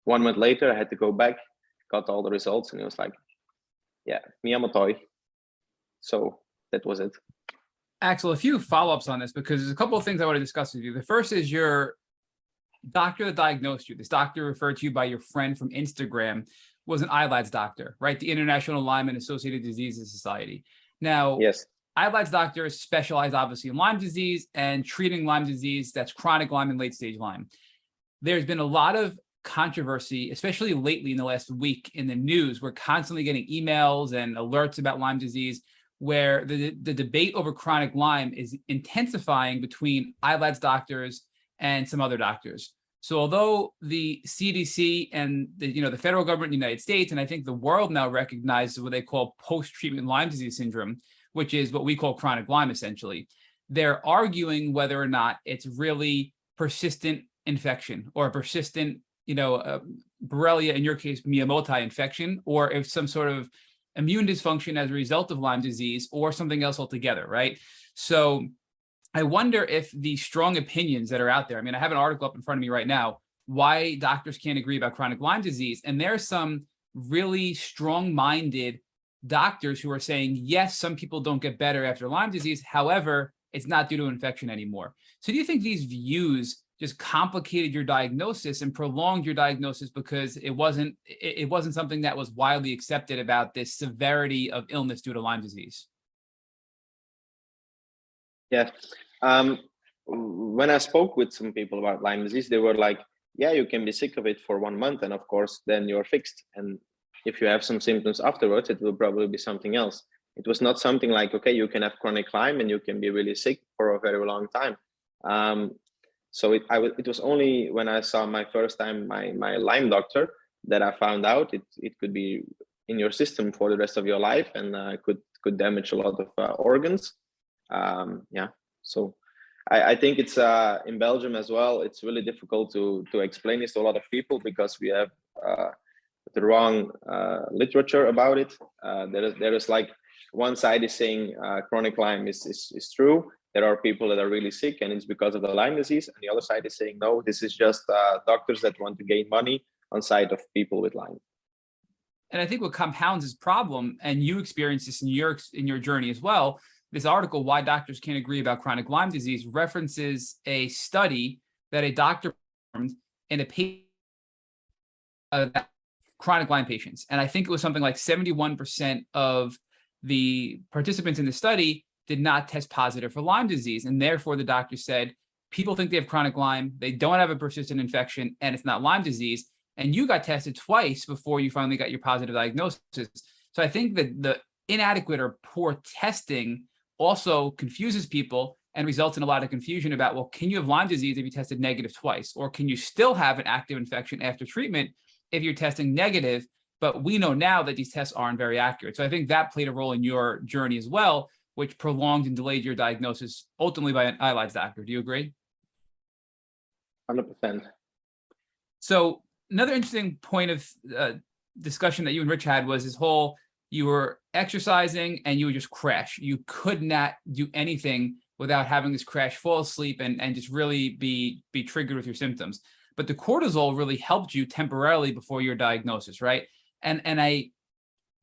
1 month later, I had to go back, got all the results, and it was like, yeah, Miyamotoi. So that was it. Axel, a few follow-ups on this, because there's a couple of things I want to discuss with you. The first is your doctor that diagnosed you. This doctor referred to you by your friend from Instagram was an ILADS doctor, right? The International Lyme and Associated Diseases Society. Now, yes, ILADS doctors specialize obviously in Lyme disease and treating Lyme disease, that's chronic Lyme and late-stage Lyme. There's been a lot of controversy, especially lately in the last week in the news. We're constantly getting emails and alerts about Lyme disease, where the debate over chronic Lyme is intensifying between ILADS doctors and some other doctors. So although the CDC and the federal government in the United States, and I think the world now recognizes what they call post-treatment Lyme disease syndrome, which is what we call chronic Lyme essentially, they're arguing whether or not it's really persistent infection or a persistent, Borrelia, in your case, Miyamotoi infection, or if some sort of immune dysfunction as a result of Lyme disease or something else altogether, right? So I wonder if the strong opinions that are out there, I mean, I have an article up in front of me right now, why doctors can't agree about chronic Lyme disease. And there are some really strong-minded doctors who are saying, yes, some people don't get better after Lyme disease. However, it's not due to infection anymore. So do you think these views just complicated your diagnosis and prolonged your diagnosis because it wasn't something that was widely accepted about this severity of illness due to Lyme disease? Yeah. When I spoke with some people about Lyme disease, they were like, yeah, you can be sick of it for 1 month, and of course, then you're fixed. And if you have some symptoms afterwards, it will probably be something else. It was not something like, okay, you can have chronic Lyme and you can be really sick for a very long time. So it was only when I saw my first time my Lyme doctor that I found out it could be in your system for the rest of your life, and could damage a lot of organs. Yeah, so I think it's in Belgium as well. It's really difficult to explain this to a lot of people because we have the wrong literature about it. There is like one side is saying chronic Lyme is true. There are people that are really sick and it's because of the Lyme disease, and the other side is saying no, this is just doctors that want to gain money on side of people with Lyme. And I think what compounds this problem, and you experienced this in your journey as well, this article, Why Doctors Can't Agree About Chronic Lyme Disease, references a study that a doctor performed in a patient chronic Lyme patients. And I think it was something like 71% of the participants in the study did not test positive for Lyme disease. And therefore, the doctor said, people think they have chronic Lyme, they don't have a persistent infection, and it's not Lyme disease. And you got tested twice before you finally got your positive diagnosis. So I think that the inadequate or poor testing also confuses people and results in a lot of confusion about, well, can you have Lyme disease if you tested negative twice? Or can you still have an active infection after treatment if you're testing negative? But we know now that these tests aren't very accurate. So I think that played a role in your journey as well, which prolonged and delayed your diagnosis ultimately by an ILADS doctor. Do you agree? 100%. So another interesting point of discussion that you and Rich had was this whole, you were exercising and you would just crash. You could not do anything without having this crash, fall asleep, and just really be triggered with your symptoms. But the cortisol really helped you temporarily before your diagnosis, right? And I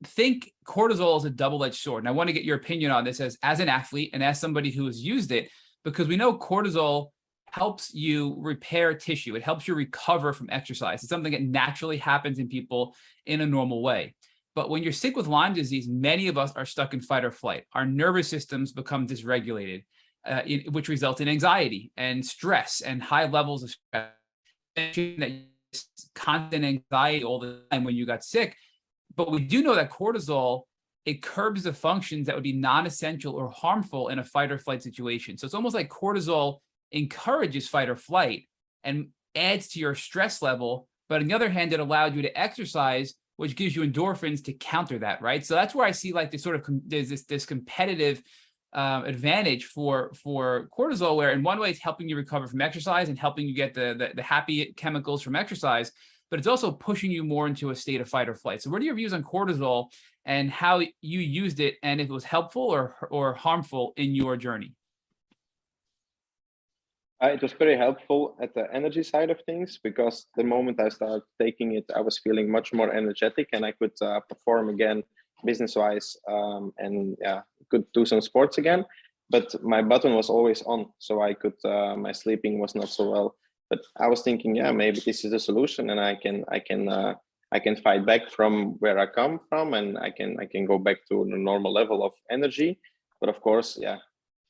think cortisol is a double-edged sword. And I want to get your opinion on this as an athlete and as somebody who has used it, because we know cortisol helps you repair tissue. It helps you recover from exercise. It's something that naturally happens in people in a normal way. But when you're sick with Lyme disease, many of us are stuck in fight or flight. Our nervous systems become dysregulated, which results in anxiety and stress and high levels of stress. Constant anxiety all the time when you got sick. But we do know that cortisol, it curbs the functions that would be non-essential or harmful in a fight or flight situation. So it's almost like cortisol encourages fight or flight and adds to your stress level. But on the other hand, it allowed you to exercise, which gives you endorphins to counter that, right? So that's where I see like this sort of there's this competitive advantage for cortisol, where in one way it's helping you recover from exercise and helping you get the happy chemicals from exercise, but it's also pushing you more into a state of fight or flight. So what are your views on cortisol and how you used it, and if it was helpful or harmful in your journey? It was very helpful at the energy side of things, because the moment I started taking it, I was feeling much more energetic and I could perform again business-wise, and yeah, could do some sports again. But my button was always on, so I could my sleeping was not so well. But I was thinking, yeah, maybe this is a solution, and I can fight back from where I come from, and I can go back to the normal level of energy. But of course, yeah,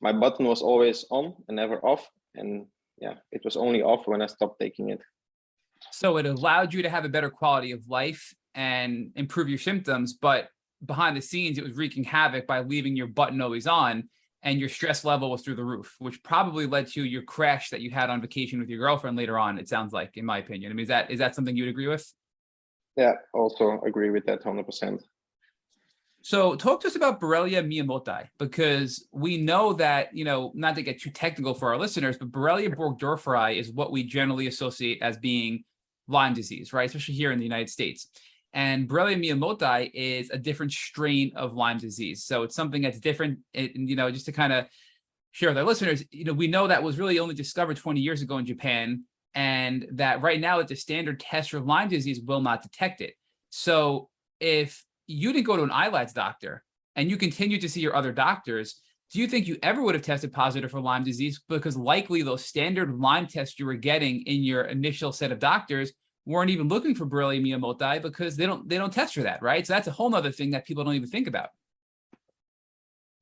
my button was always on and never off. And yeah, it was only off when I stopped taking it. So it allowed you to have a better quality of life and improve your symptoms, but behind the scenes, it was wreaking havoc by leaving your button always on, and your stress level was through the roof, which probably led to your crash that you had on vacation with your girlfriend later on, it sounds like, in my opinion. I mean, is that something you'd agree with? Yeah, also agree with that 100%. So talk to us about Borrelia Miyamotoi, because we know that, not to get too technical for our listeners, but Borrelia burgdorferi is what we generally associate as being Lyme disease, right? Especially here in the United States. And Borrelia Miyamotoi is a different strain of Lyme disease. So it's something that's different. Just to kind of share with our listeners, we know that was really only discovered 20 years ago in Japan, and that right now that the standard test for Lyme disease will not detect it. So if you didn't go to an ILADS doctor and you continue to see your other doctors, do you think you ever would have tested positive for Lyme disease? Because likely those standard Lyme tests you were getting in your initial set of doctors weren't even looking for Borrelia Miyamotoi, because they don't test for that, right? So that's a whole nother thing that people don't even think about.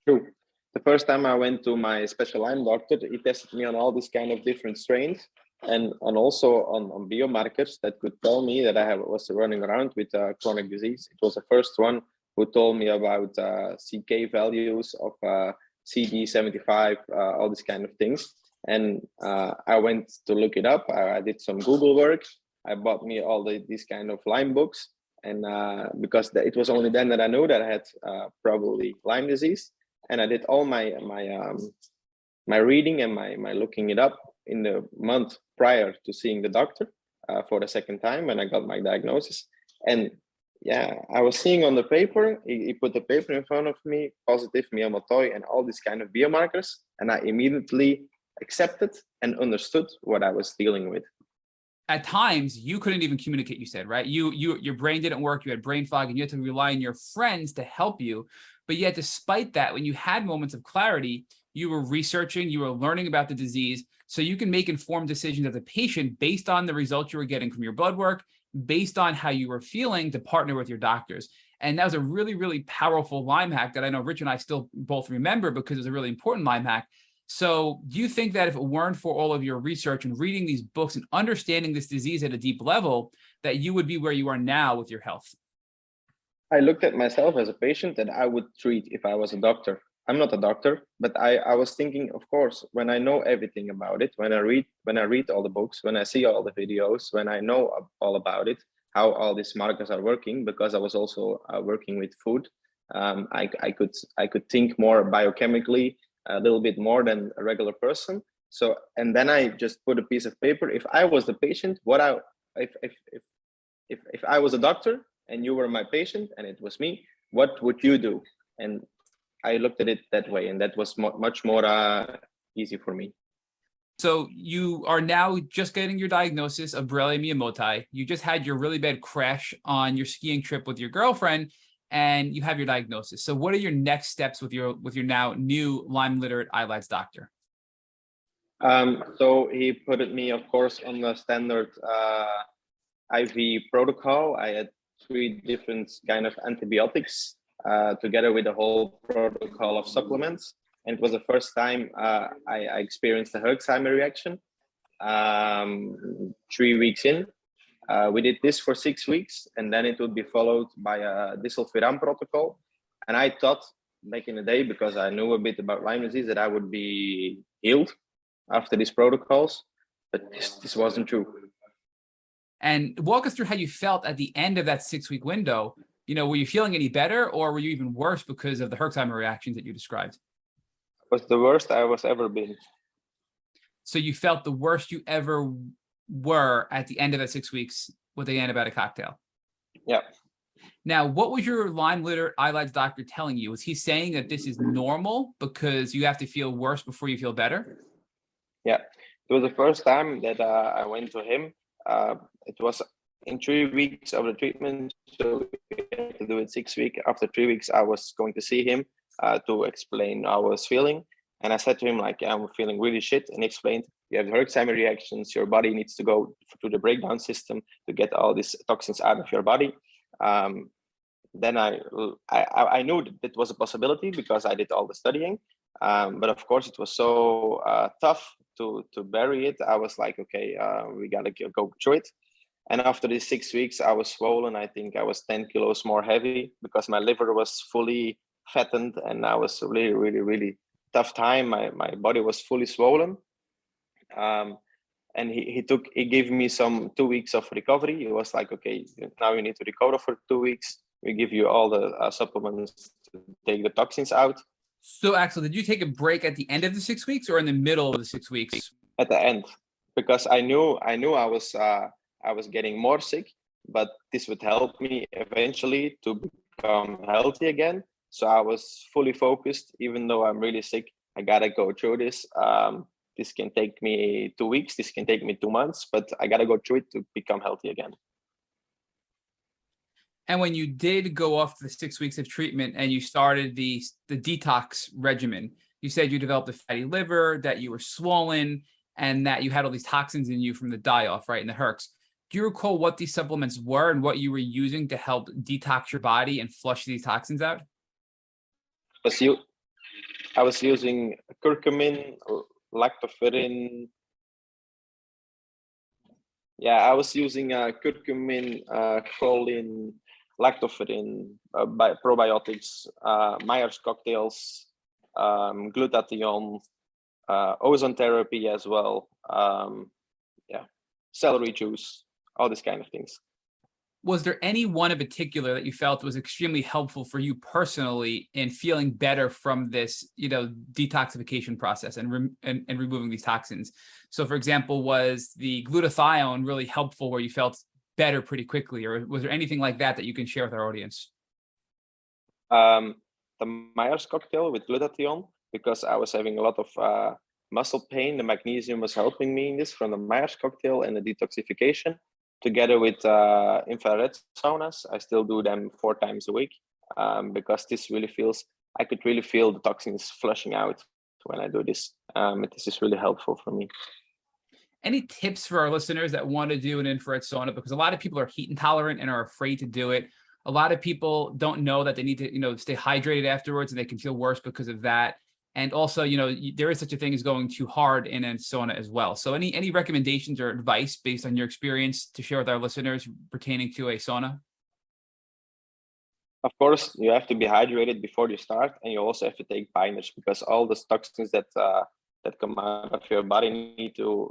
True. The first time I went to my special Lyme doctor, he tested me on all these kind of different strains, and also on biomarkers that could tell me that I was running around with chronic disease. It was the first one who told me about CK values of CD75, all these kind of things. And I went to look it up. I did some Google work. I bought me all these kind of Lyme books. And because it was only then that I knew that I had probably Lyme disease. and I did all my reading and my looking it up in the month prior to seeing the doctor for the second time when I got my diagnosis. And yeah, I was seeing on the paper, he put the paper in front of me, positive Miyamotoi and all these kind of biomarkers, and I immediately accepted and understood what I was dealing with. At times, you couldn't even communicate, you said, right? Your brain didn't work, you had brain fog, and you had to rely on your friends to help you. But yet, despite that, when you had moments of clarity, you were researching, you were learning about the disease, so you can make informed decisions as a patient based on the results you were getting from your blood work, based on how you were feeling to partner with your doctors. And that was a really, really powerful Lyme hack that I know Rich and I still both remember because it was a really important Lyme hack. So do you think that if it weren't for all of your research and reading these books and understanding this disease at a deep level, that you would be where you are now with your health? I looked at myself as a patient that I would treat if I was a doctor. I'm not a doctor, but I was thinking, of course, when I know everything about it, when I read all the books, when I see all the videos, when I know all about it, how all these markers are working, because I was also working with food, I could think more biochemically, a little bit more than a regular person. So, and then I just put a piece of paper. If I was the patient, if I was a doctor and you were my patient and it was me, what would you do? And I looked at it that way, and that was much more easy for me. So you are now just getting your diagnosis of Borrelia Miyamotoi. You just had your really bad crash on your skiing trip with your girlfriend, and you have your diagnosis. So what are your next steps with your now new Lyme literate ILADS doctor? So he put me, of course, on the standard IV protocol. I had 3 different kind of antibiotics together with the whole protocol of supplements. And it was the first time I experienced a Herxheimer reaction 3 weeks in. We did this for 6 weeks, and then it would be followed by a disulfiram protocol. And I thought back in the day, because I knew a bit about Lyme disease, that I would be healed after these protocols, but this wasn't true. And walk us through how you felt at the end of that 6-week window. You know, were you feeling any better, or were you even worse because of the Herxheimer reactions that you described? It was the worst I was ever been. So you felt the worst you ever were at the end of that 6 weeks with the antibiotic cocktail? Yeah. Now, what was your Lyme literate ILADS doctor telling you? Was he saying that this is normal because you have to feel worse before you feel better? Yeah, it was the first time that I went to him. It was in 3 weeks of the treatment, so we had to do it 6 weeks. After 3 weeks, I was going to see him to explain how I was feeling. And I said to him, like, I'm feeling really shit, and he explained, you have Herxheimer reactions, your body needs to go through the breakdown system to get all these toxins out of your body. Then I knew that it was a possibility because I did all the studying. But of course, it was so tough to bury it. I was like, okay, we gotta go through it. And after these 6 weeks, I was swollen. I think I was 10 kilos more heavy because my liver was fully fattened, and I was really, really, really tough time. My body was fully swollen. And he gave me some 2 weeks of recovery. He was like, okay, now you need to recover for 2 weeks. We give you all the supplements to take the toxins out. So, Axel, did you take a break at the end of the 6 weeks or in the middle of the 6 weeks? At the end, because I knew I was getting more sick, but this would help me eventually to become healthy again. So I was fully focused, even though I'm really sick. I gotta go through this. This can take me 2 weeks. This can take me 2 months, but I gotta go through it to become healthy again. And when you did go off the 6 weeks of treatment and you started the detox regimen, you said you developed a fatty liver, that you were swollen, and that you had all these toxins in you from the die-off, right, in the Herx. Do you recall what these supplements were and what you were using to help detox your body and flush these toxins out? I was using curcumin, lactoferrin. Yeah, I was using curcumin, choline, lactoferrin, probiotics, Meyers Cocktails, glutathione, ozone therapy as well. Yeah, celery juice, all these kind of things. Was there any one in particular that you felt was extremely helpful for you personally in feeling better from this, detoxification process and removing these toxins? So, for example, was the glutathione really helpful where you felt better pretty quickly, or was there anything like that that you can share with our audience? The Meyers cocktail with glutathione, because I was having a lot of muscle pain. The magnesium was helping me in this from the Meyers cocktail and the detoxification. Together with infrared saunas, I still do them 4 times a week because I could really feel the toxins flushing out when I do this. This is really helpful for me. Any tips for our listeners that want to do an infrared sauna? Because a lot of people are heat intolerant and are afraid to do it. A lot of people don't know that they need to, stay hydrated afterwards, and they can feel worse because of that. And also, there is such a thing as going too hard in a sauna as well. So any recommendations or advice based on your experience to share with our listeners pertaining to a sauna? Of course, you have to be hydrated before you start, and you also have to take binders because all the toxins that come out of your body need to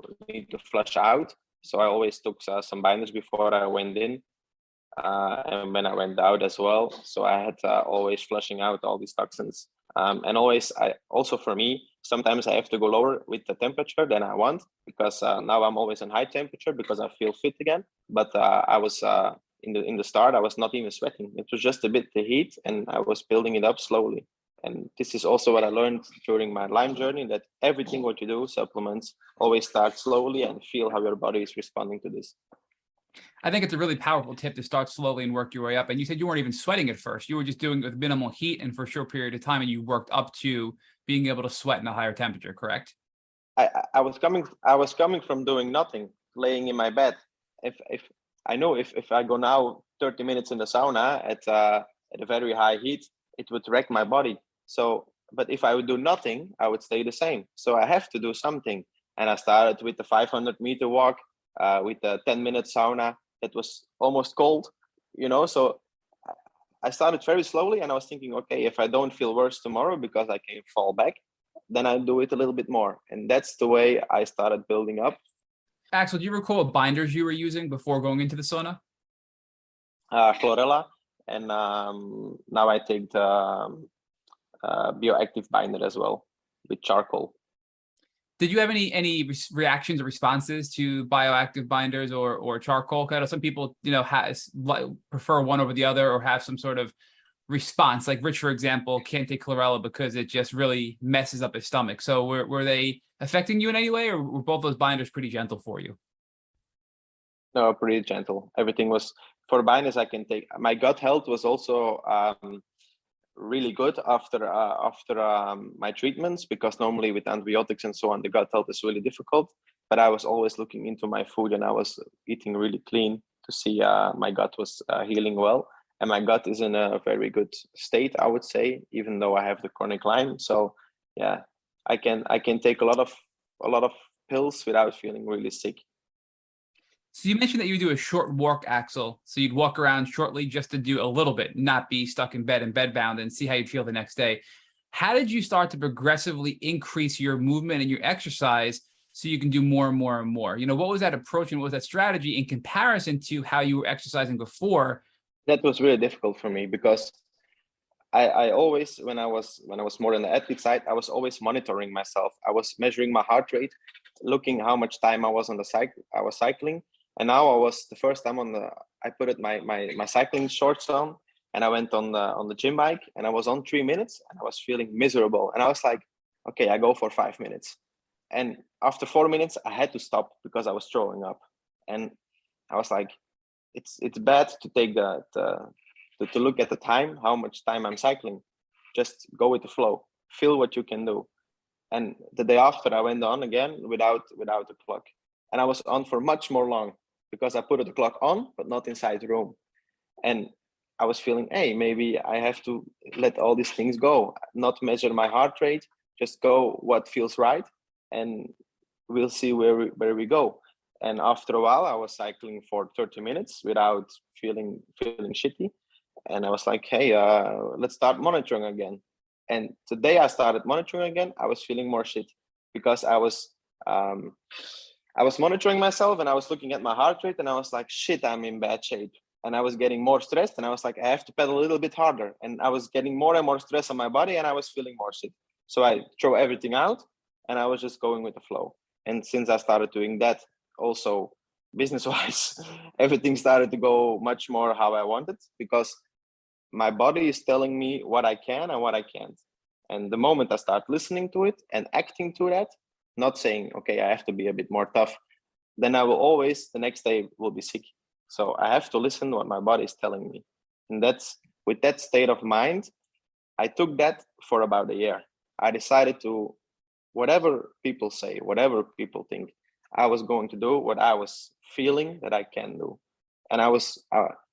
flush out. So I always took some binders before I went in, and when I went out as well. So I had always flushing out all these toxins. And for me, sometimes I have to go lower with the temperature than I want because now I'm always in high temperature because I feel fit again. But I was in the start, I was not even sweating. It was just a bit the heat, and I was building it up slowly. And this is also what I learned during my Lyme journey, that everything what you do, supplements, always start slowly and feel how your body is responding to this. I think it's a really powerful tip to start slowly and work your way up. And you said you weren't even sweating at first. You were just doing it with minimal heat and for a short period of time, and you worked up to being able to sweat in a higher temperature, correct? I was coming from doing nothing, laying in my bed. If I go now 30 minutes in the sauna at a very high heat, it would wreck my body. So, but if I would do nothing, I would stay the same. So I have to do something. And I started with the 500-meter walk, with a 10-minute sauna that was almost cold, So I started very slowly, and I was thinking, okay, if I don't feel worse tomorrow because I can fall back, then I'll do it a little bit more. And that's the way I started building up. Axel, do you recall what binders you were using before going into the sauna? Chlorella, and now I take the bioactive binder as well with charcoal. Did you have any reactions or responses to bioactive binders or charcoal? Kind of some people, prefer one over the other or have some sort of response. Like Rich, for example, can't take chlorella because it just really messes up his stomach. So were they affecting you in any way, or were both those binders pretty gentle for you? No, pretty gentle. Everything was for binders I can take. My gut health was also really good after my treatments, because normally with antibiotics and so on, the gut health is really difficult. But I was always looking into my food, and I was eating really clean to see my gut was healing well. And my gut is in a very good state, I would say, even though I have the chronic Lyme. So yeah, I can take a lot of pills without feeling really sick. So you mentioned that you would do a short walk, Axel. So you'd walk around shortly just to do a little bit, not be stuck in bed and bedbound, and see how you'd feel the next day. How did you start to progressively increase your movement and your exercise so you can do more and more and more? What was that approach and what was that strategy in comparison to how you were exercising before? That was really difficult for me because I always, when I was more on the athlete side, I was always monitoring myself. I was measuring my heart rate, looking how much time I was on the cycle. I was cycling. And now I was the first time I put my cycling shorts on, and I went on the gym bike, and I was on 3 minutes, and I was feeling miserable. And I was like, okay, I go for 5 minutes. And after 4 minutes, I had to stop because I was throwing up. And I was like, it's bad to take to look at the time, how much time I'm cycling. Just go with the flow, feel what you can do. And the day after, I went on again without a clock. And I was on for much more long because I put the clock on, but not inside the room. And I was feeling, hey, maybe I have to let all these things go, not measure my heart rate, just go what feels right, and we'll see where we go. And after a while, I was cycling for 30 minutes without feeling shitty. And I was like, hey, let's start monitoring again. And the day I started monitoring again, I was feeling more shit because I was monitoring myself, and I was looking at my heart rate, and I was like, shit, I'm in bad shape. and I was getting more stressed, and I was like, I have to pedal a little bit harder, and I was getting more and more stress on my body, and I was feeling more sick. So I throw everything out, and I was just going with the flow. And since I started doing that, also business-wise, everything started to go much more how I wanted, because my body is telling me what I can and what I can't. And the moment I start listening to it and acting to that, not saying, okay, I have to be a bit more tough, then I will always, the next day, will be sick. So I have to listen to what my body is telling me. And that's, with that state of mind, I took that for about a year. I decided to, whatever people say, whatever people think, I was going to do what I was feeling that I can do. And I was,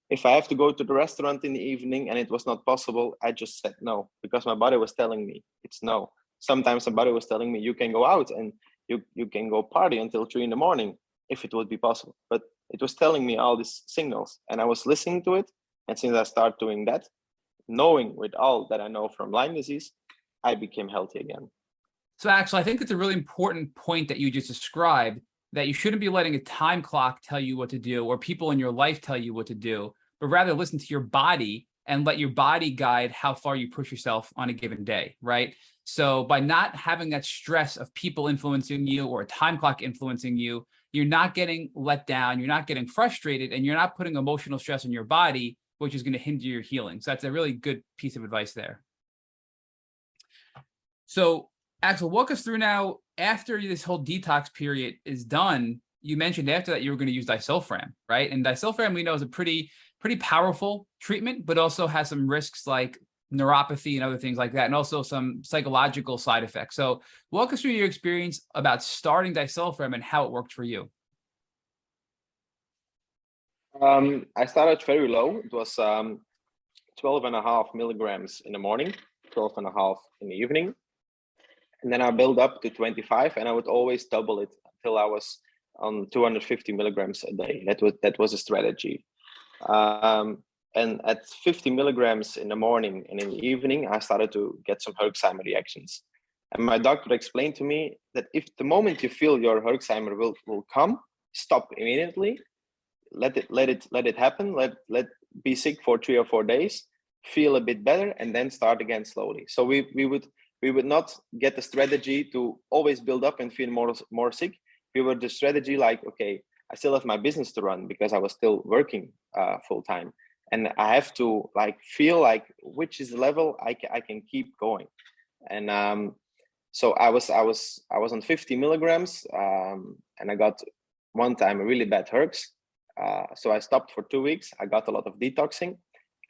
if I have to go to the restaurant in the evening and it was not possible, I just said no, because my body was telling me it's no. Sometimes my body was telling me, you can go out and you can go party until 3 a.m, if it would be possible. But it was telling me all these signals, and I was listening to it. And since I started doing that, knowing with all that I know from Lyme disease, I became healthy again. So Axel, I think it's a really important point that you just described, that you shouldn't be letting a time clock tell you what to do or people in your life tell you what to do, but rather listen to your body and let your body guide how far you push yourself on a given day, right? So by not having that stress of people influencing you or a time clock influencing you, you're not getting let down, you're not getting frustrated, and you're not putting emotional stress on your body, which is going to hinder your healing. So that's a really good piece of advice there. So Axel, walk us through now, after this whole detox period is done, you mentioned after that you were going to use disulfiram, right? And disulfiram, we know, is a pretty powerful treatment, but also has some risks like neuropathy and other things like that, and also some psychological side effects. So walk us through your experience about starting disulfiram and how it worked for you. I started very low. It was 12.5 milligrams in the morning, 12.5 in the evening. And then I built up to 25, and I would always double it until I was on 250 milligrams a day. That was a strategy. And at 50 milligrams in the morning and in the evening, I started to get some Herxheimer reactions. And my doctor explained to me that if the moment you feel your Herxheimer will come, stop immediately. Let it happen. Let be sick for 3 or 4 days, feel a bit better, and then start again slowly. So we would not get the strategy to always build up and feel more sick. We were the strategy like, okay, I still have my business to run because I was still working full time, and I have to like feel like which is the level I can keep going. And so I was on 50 milligrams, and I got one time a really bad Herx. So I stopped for 2 weeks. I got a lot of detoxing,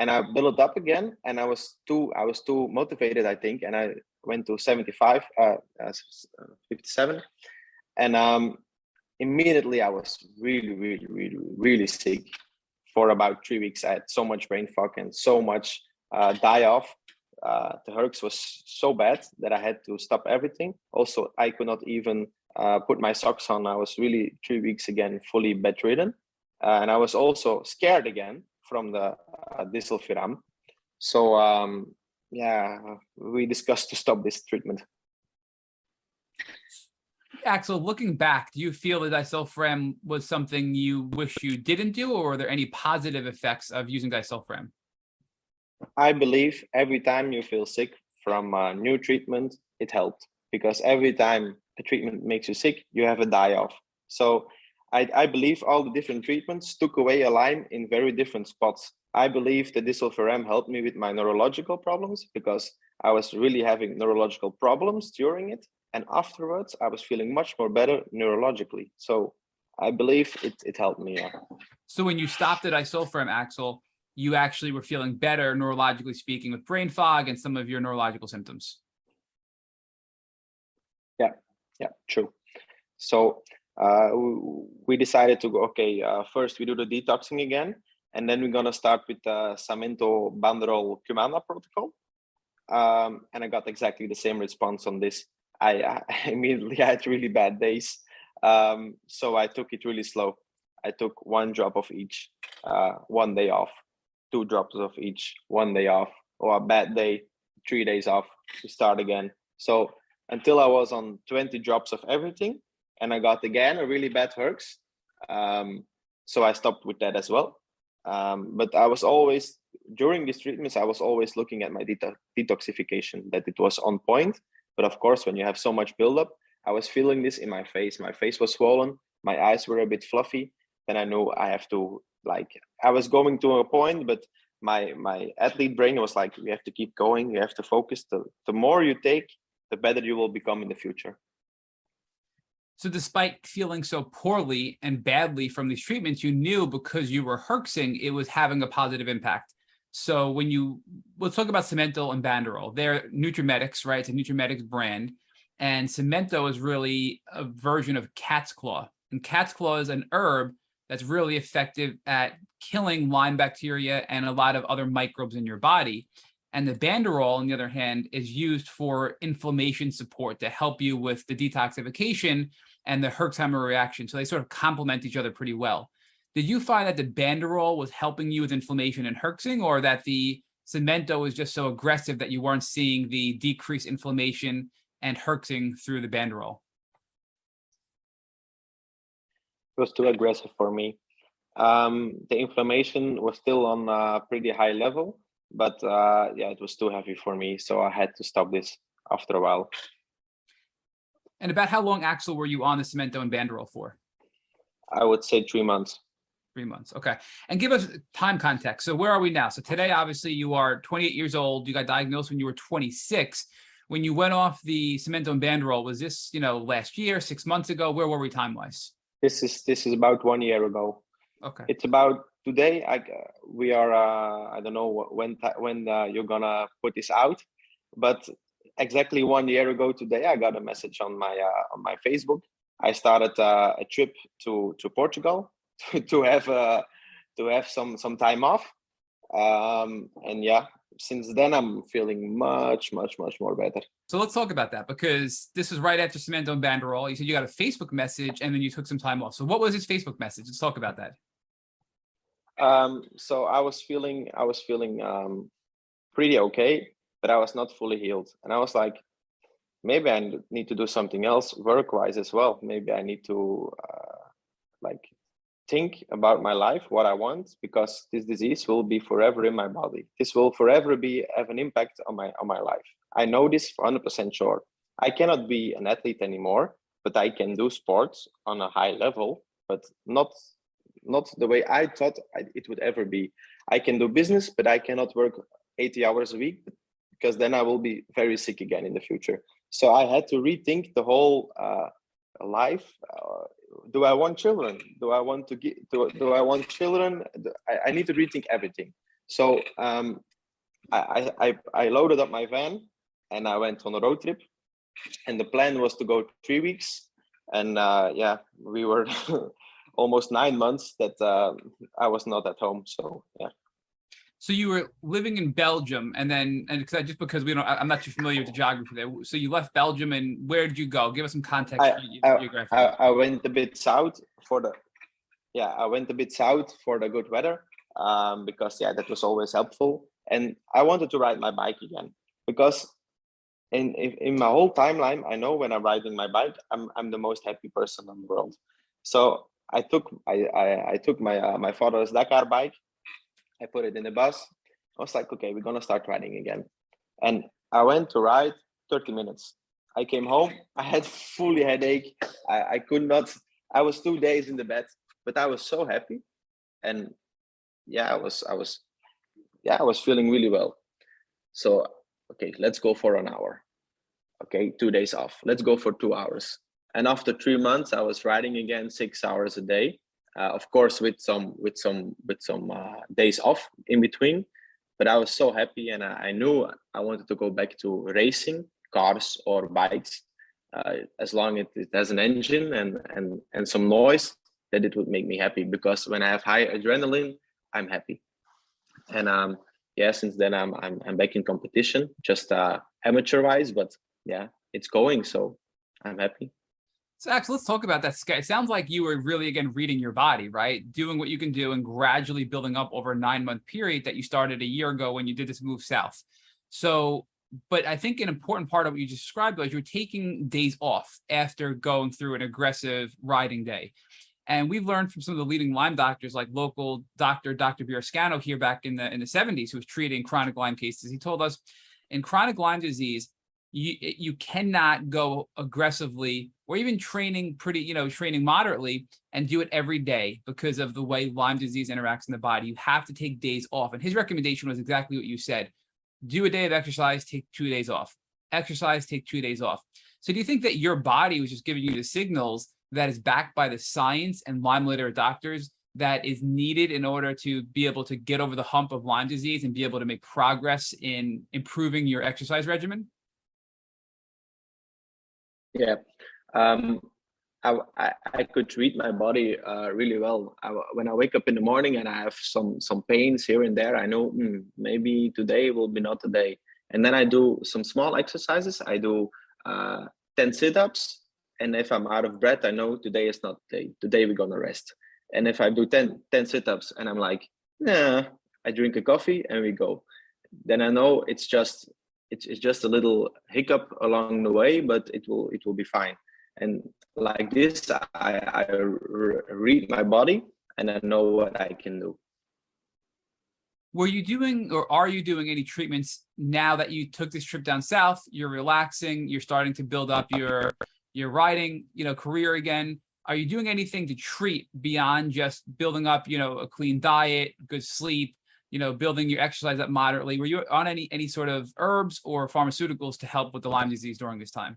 and I built it up again. And I was too motivated, I think, and I went to 75, 57, and immediately I was really sick for about 3 weeks. I had so much brain fog and so much die off. The Herx was so bad that I had to stop everything. Also, I could not even put my socks on. I was really 3 weeks again fully bedridden. And I was also scared again from the disulfiram. So we discussed to stop this treatment. Axel, looking back, do you feel that disulfiram was something you wish you didn't do, or are there any positive effects of using disulfiram? I believe every time you feel sick from a new treatment, it helped, because every time a treatment makes you sick, you have a die-off. So I believe all the different treatments took away a Lyme in very different spots. I believe the disulfiram helped me with my neurological problems, because I was really having neurological problems during it. And afterwards, I was feeling much more better neurologically. So I believe it helped me. Yeah. So when you stopped the disulfiram, Axel, you actually were feeling better, neurologically speaking, with brain fog and some of your neurological symptoms. Yeah, true. So we decided to go, okay, first we do the detoxing again, and then we're going to start with the samento, banderol, cumana protocol. And I got exactly the same response on this. I immediately had really bad days. So I took it really slow. I took 1 drop of each, 1 day off, 2 drops of each, 1 day off, or a bad day, 3 days off, to start again. So until I was on 20 drops of everything, and I got again a really bad Herx. So I stopped with that as well. But I was always, during these treatments, I was always looking at my detoxification, that it was on point. But of course, when you have so much buildup, I was feeling this in my face. My face was swollen. My eyes were a bit fluffy. Then I knew I have to, like, I was going to a point, but my athlete brain was like, you have to keep going. You have to focus. The more you take, the better you will become in the future. So despite feeling so poorly and badly from these treatments, you knew because you were herxing, it was having a positive impact. So let's talk about samento and banderol. They're NutraMedix, right? It's a NutraMedix brand. And samento is really a version of cat's claw. And cat's claw is an herb that's really effective at killing Lyme bacteria and a lot of other microbes in your body. And the banderol, on the other hand, is used for inflammation support to help you with the detoxification and the Herxheimer reaction. So they sort of complement each other pretty well. Did you find that the banderol was helping you with inflammation and herxing, or that the samento was just so aggressive that you weren't seeing the decreased inflammation and herxing through the banderol? It was too aggressive for me. The inflammation was still on a pretty high level, but yeah, it was too heavy for me. So I had to stop this after a while. And about how long, Axel, were you on the samento and banderol for? I would say 3 months. 3 months. Okay. And give us time context. So where are we now? So today, obviously, you are 28 years old. You got diagnosed when you were 26. When you went off the samento and banderol, was this, last year, 6 months ago? Where were we time-wise? This is about 1 year ago. Okay. It's about today. We are. I don't know when you're gonna put this out, but exactly 1 year ago today, I got a message on my Facebook. I started a trip to Portugal to have some time off, and yeah, since then I'm feeling much more better. So let's talk about that, because this is right after samento and banderol. You said you got a Facebook message and then you took some time off. So what was his Facebook message? Let's talk about that. So I was feeling pretty okay, but I was not fully healed, and I was like, maybe I need to do something else work-wise as well. Maybe I need to think about my life, what I want, because this disease will be forever in my body. This will forever have an impact on my life. I know this for 100% sure. I cannot be an athlete anymore, but I can do sports on a high level, but not the way I thought it would ever be. I can do business, but I cannot work 80 hours a week, because then I will be very sick again in the future. So I had to rethink the whole life. Do I want children? Do I want children? I need to rethink everything. So I loaded up my van and I went on a road trip. And the plan was to go 3 weeks. And yeah, we were almost 9 months that I was not at home. So yeah. So you were living in Belgium, and because I'm not too familiar with the geography there. So you left Belgium, and where did you go? Give us some context. I went a bit south for the good weather, because yeah, that was always helpful. And I wanted to ride my bike again, because in my whole timeline, I know when I'm riding my bike, I'm the most happy person in the world. So I took my father's Dakar bike. I put it in the bus. I was like, okay, we're going to start riding again. And I went to ride 30 minutes. I came home. I had fully headache. I could not. I was 2 days in the bed, but I was so happy. And yeah, I was feeling really well. So, okay, let's go for an hour. Okay, 2 days off. Let's go for 2 hours. And after 3 months, I was riding again 6 hours a day. Of course, with some days off in between, but I was so happy, and I knew I wanted to go back to racing cars or bikes, as long as it has an engine and some noise, that it would make me happy. Because when I have high adrenaline, I'm happy. And yeah, since then I'm back in competition, just amateur wise, but yeah, it's going, so I'm happy. So Axel, let's talk about that. It sounds like you were really, again, reading your body, right? Doing what you can do and gradually building up over a 9-month period that you started a year ago when you did this move south. So, but I think an important part of what you just described was you're taking days off after going through an aggressive riding day. And we've learned from some of the leading Lyme doctors, like local Dr. Birscano here back in the 70s, who was treating chronic Lyme cases. He told us in chronic Lyme disease, you cannot go aggressively or even training training moderately and do it every day because of the way Lyme disease interacts in the body. You have to take days off. And his recommendation was exactly what you said. Do a day of exercise, take 2 days off. Exercise, take 2 days off. So do you think that your body was just giving you the signals that is backed by the science and Lyme literate doctors that is needed in order to be able to get over the hump of Lyme disease and be able to make progress in improving your exercise regimen? Yeah, I could read my body really well. When I wake up in the morning and I have some pains here and there, I know maybe today will be not the day. And then I do some small exercises. I do 10 sit-ups. And if I'm out of breath, I know today is not the day. Today we're gonna rest. And if I do 10 sit-ups and I'm like, nah, I drink a coffee and we go. Then I know it's just a little hiccup along the way, but it will be fine. And like this, I read my body and I know what I can do. Were you doing, or are you doing any treatments now that you took this trip down south? You're relaxing, you're starting to build up your riding, career again. Are you doing anything to treat beyond just building up, a clean diet, good sleep, building your exercise up moderately? Were you on any sort of herbs or pharmaceuticals to help with the Lyme disease during this time?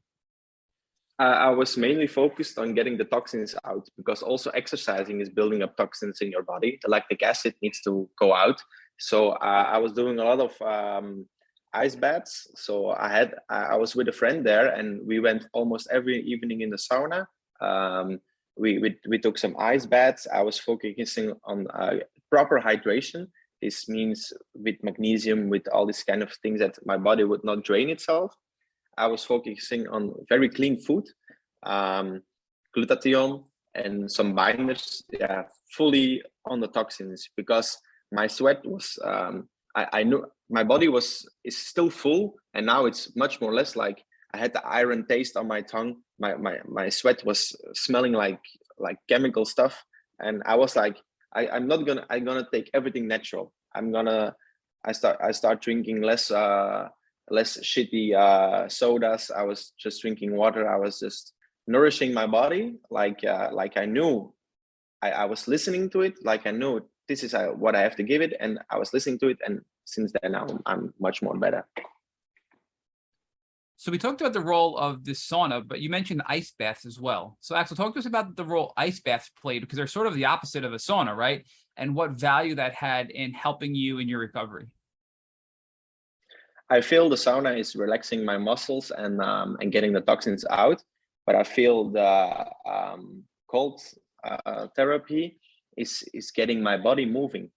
I was mainly focused on getting the toxins out, because also exercising is building up toxins in your body. The lactic acid needs to go out. So I was doing a lot of ice baths. So I was with a friend there, and we went almost every evening in the sauna. We took some ice baths. I was focusing on proper hydration. This means with magnesium, with all these kind of things that my body would not drain itself. I was focusing on very clean food, glutathione and some binders, fully on the toxins, because my sweat was, I knew my body is still full, and now it's much more less. Like I had the iron taste on my tongue. My sweat was smelling like chemical stuff, and I was like, I'm gonna take everything natural. I start drinking less shitty sodas. I was just drinking water. I was just nourishing my body like I knew. I was listening to it like I knew this is what I have to give it, and I was listening to it, and since then I'm much more better. So we talked about the role of the sauna, but you mentioned ice baths as well. So Axel, talk to us about the role ice baths played, because they're sort of the opposite of a sauna, right? And what value that had in helping you in your recovery. I feel the sauna is relaxing my muscles and getting the toxins out, but I feel the cold therapy is getting my body moving.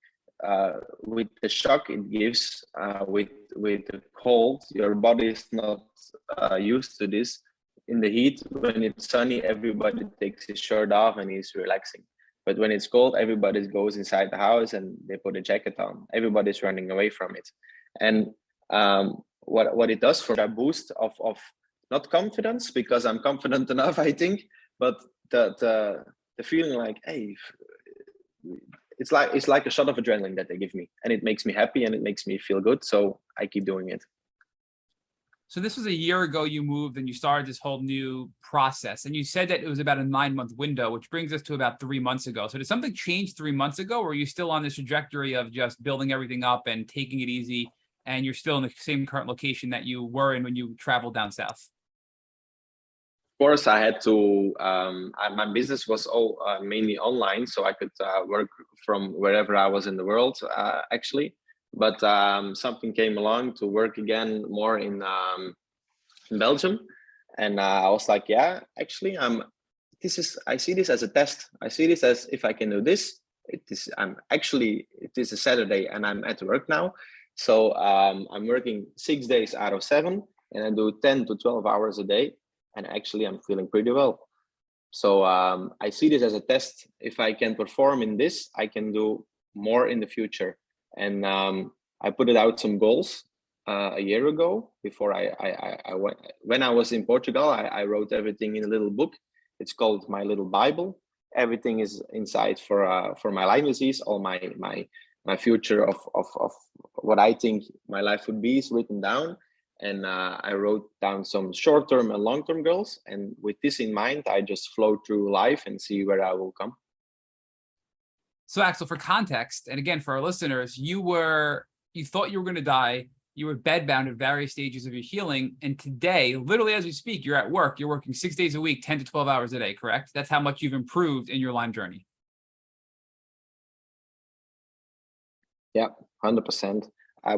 With the shock it gives, with the cold, your body is not used to this. In the heat, when it's sunny, everybody takes his shirt off and he's relaxing. But when it's cold, everybody goes inside the house and they put a jacket on. Everybody's running away from it. And what it does for a boost of not confidence, because I'm confident enough, I think, but the feeling like, hey, it's like a shot of adrenaline that they give me, and it makes me happy and it makes me feel good. So I keep doing it. So this was a year ago you moved and you started this whole new process, and you said that it was about a 9-month window, which brings us to about 3 months ago. So did something change 3 months ago, or are you still on this trajectory of just building everything up and taking it easy, and you're still in the same current location that you were in when you traveled down south? Of course, I had to, my business was all mainly online, so I could work from wherever I was in the world, actually. But something came along to work again more in Belgium. And I was like, yeah, actually, I see this as a test. I see this as, if I can do this, it is a Saturday and I'm at work now. So I'm working 6 days out of 7, and I do 10 to 12 hours a day. And actually I'm feeling pretty well. So I see this as a test. If I can perform in this, I can do more in the future. And I put it out some goals a year ago. Before I went, when I was in Portugal, I wrote everything in a little book. It's called My Little Bible. everything is inside for my Lyme disease. All my future of what I think my life would be is written down. And I wrote down some short-term and long-term goals. And with this in mind, I just flow through life and see where I will come. So Axel, for context, and again, for our listeners, you thought you were going to die. You were bedbound at various stages of your healing. And today, literally as we speak, you're at work. You're working 6 days a week, 10 to 12 hours a day, correct? That's how much you've improved in your Lyme journey. Yeah, 100%. I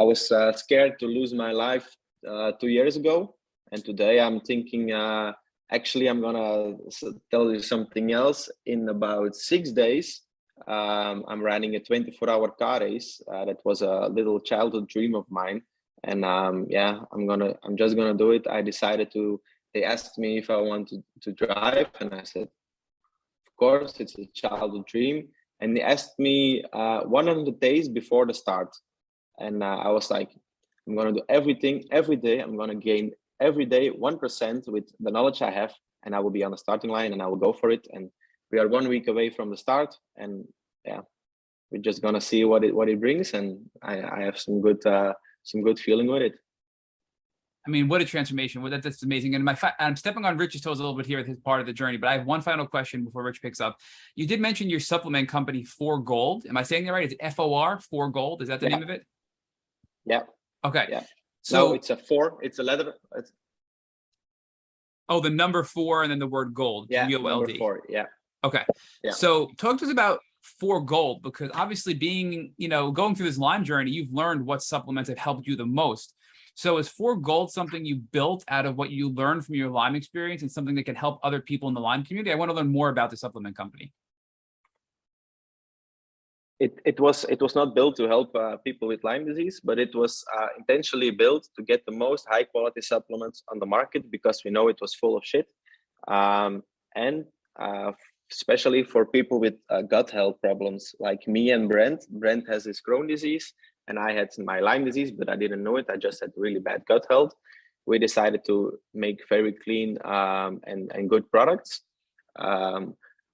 was scared to lose my life 2 years ago. And today I'm thinking, actually, I'm going to tell you something else. In about 6 days, I'm running a 24-hour car race. That was a little childhood dream of mine. And yeah, I'm just going to do it. I decided they asked me if I wanted to drive. And I said, of course, it's a childhood dream. And they asked me 100 days before the start. And I was like, I'm going to do everything every day. I'm going to gain every day 1% with the knowledge I have. And I will be on the starting line and I will go for it. And we are 1 week away from the start. And yeah, we're just going to see what it brings. And I have some good feeling with it. I mean, what a transformation. Well, that's amazing. And I'm stepping on Rich's toes a little bit here with his part of the journey, but I have one final question before Rich picks up. You did mention your supplement company, 4Gold. Am I saying that right? It's FOR, 4Gold. Is that the name of it? Yeah. Okay. Yeah. So no, it's a 4. It's a letter. Oh, the number 4 and then the word gold. Yeah. G-O-L-D. Number 4. Yeah. Okay. Yeah. So talk to us about 4Gold, because obviously going through this Lyme journey, you've learned what supplements have helped you the most. So is 4Gold something you built out of what you learned from your Lyme experience and something that can help other people in the Lyme community? I want to learn more about the supplement company. It was not built to help people with Lyme disease, but it was intentionally built to get the most high quality supplements on the market, because we know it was full of shit. And especially for people with gut health problems like me and Brent. Brent has his Crohn's disease and I had my Lyme disease, but I didn't know it. I just had really bad gut health. We decided to make very clean and good products.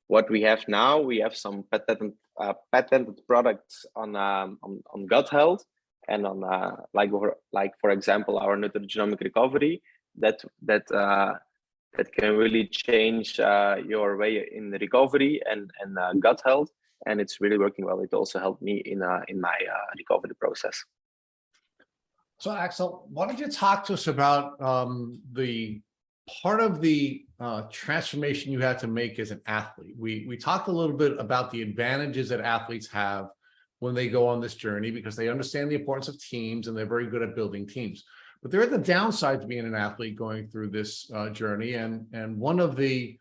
What we have now, we have some patented products on gut health and on like for example our nutrigenomic recovery that can really change your way in the recovery and gut health, and it's really working well. It also helped me in my recovery process. So Axel, why don't you talk to us about the part of the transformation you had to make as an athlete? We talked a little bit about the advantages that athletes have when they go on this journey, because they understand the importance of teams and they're very good at building teams. But there are the downsides to being an athlete going through this journey, and one of the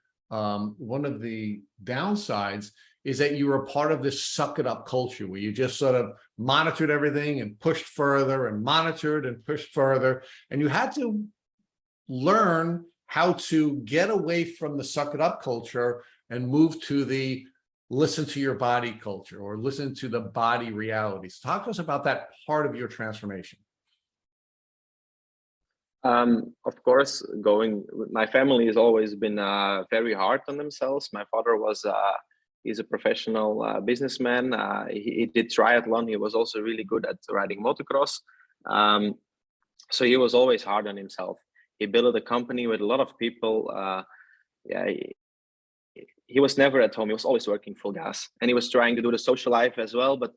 downsides is that you were a part of this suck it up culture where you just sort of monitored everything and pushed further and monitored and pushed further, and you had to learn how to get away from the suck it up culture and move to the listen to your body culture or listen to the body realities. Talk to us about that part of your transformation. Of course, my family has always been very hard on themselves. My father he's a professional businessman. He did triathlon. He was also really good at riding motocross. So he was always hard on himself. He built a company with a lot of people. He was never at home. He was always working full gas, and he was trying to do the social life as well. But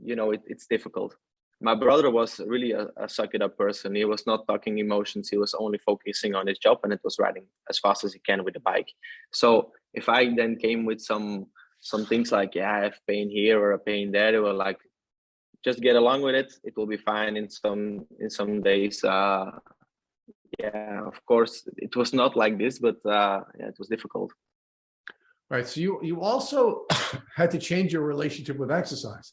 it's difficult. My brother was really a suck it up person. He was not talking emotions. He was only focusing on his job, and it was riding as fast as he can with the bike. So if I then came with some things like, I have pain here or a pain there, they were like, just get along with it. It will be fine in some days. Of course, it was not like this, but it was difficult. Right. So you also had to change your relationship with exercise.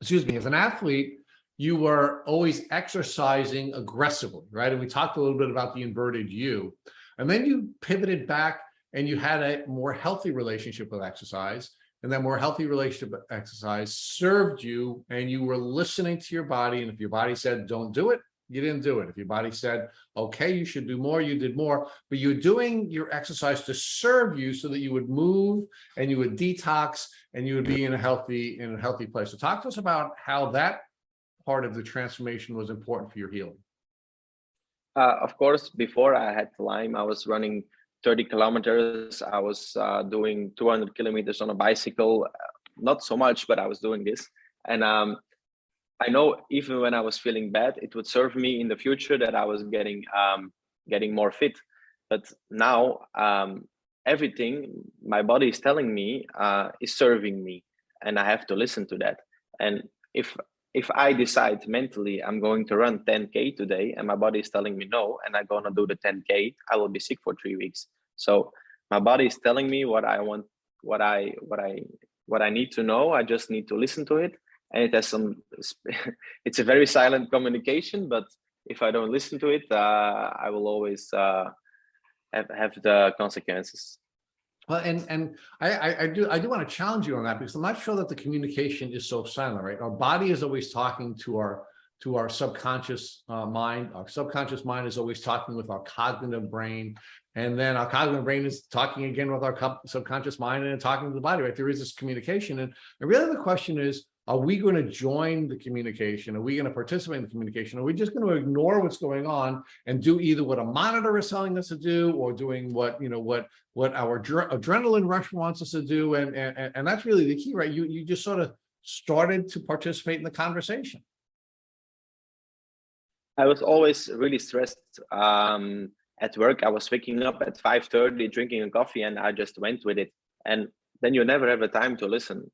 Excuse me. As an athlete, you were always exercising aggressively, right? And we talked a little bit about the inverted U. And then you pivoted back and you had a more healthy relationship with exercise. And that more healthy relationship with exercise served you, and you were listening to your body. And if your body said, don't do it, you didn't do it. If your body said, okay, you should do more, you did more, but you're doing your exercise to serve you so that you would move and you would detox and you would be in a healthy place. So talk to us about how that part of the transformation was important for your healing. Of course, before I had Lyme, I was running 30 kilometers. I was doing 200 kilometers on a bicycle. Not so much, but I was doing this. And I know even when I was feeling bad, it would serve me in the future that I was getting more fit. But now everything my body is telling me is serving me, and I have to listen to that. And if I decide mentally I'm going to run 10K today and my body is telling me no, and I'm gonna do the 10K, I will be sick for 3 weeks. So my body is telling me what I want, what I need to know. I just need to listen to it. And it has it's a very silent communication, but if I don't listen to it, I will always have the consequences. Well, and I do want to challenge you on that, because I'm not sure that the communication is so silent, right? Our body is always talking to our subconscious mind. Our subconscious mind is always talking with our cognitive brain, and then our cognitive brain is talking again with our subconscious mind and talking to the body, right? There is this communication, and really the question is, are we going to join the communication? Are we going to participate in the communication? Are we just going to ignore what's going on and do either what a monitor is telling us to do, or doing what our adrenaline rush wants us to do? And that's really the key, right? You just sort of started to participate in the conversation. I was always really stressed at work. I was waking up at 5:30, drinking a coffee, and I just went with it. And then you never have a time to listen.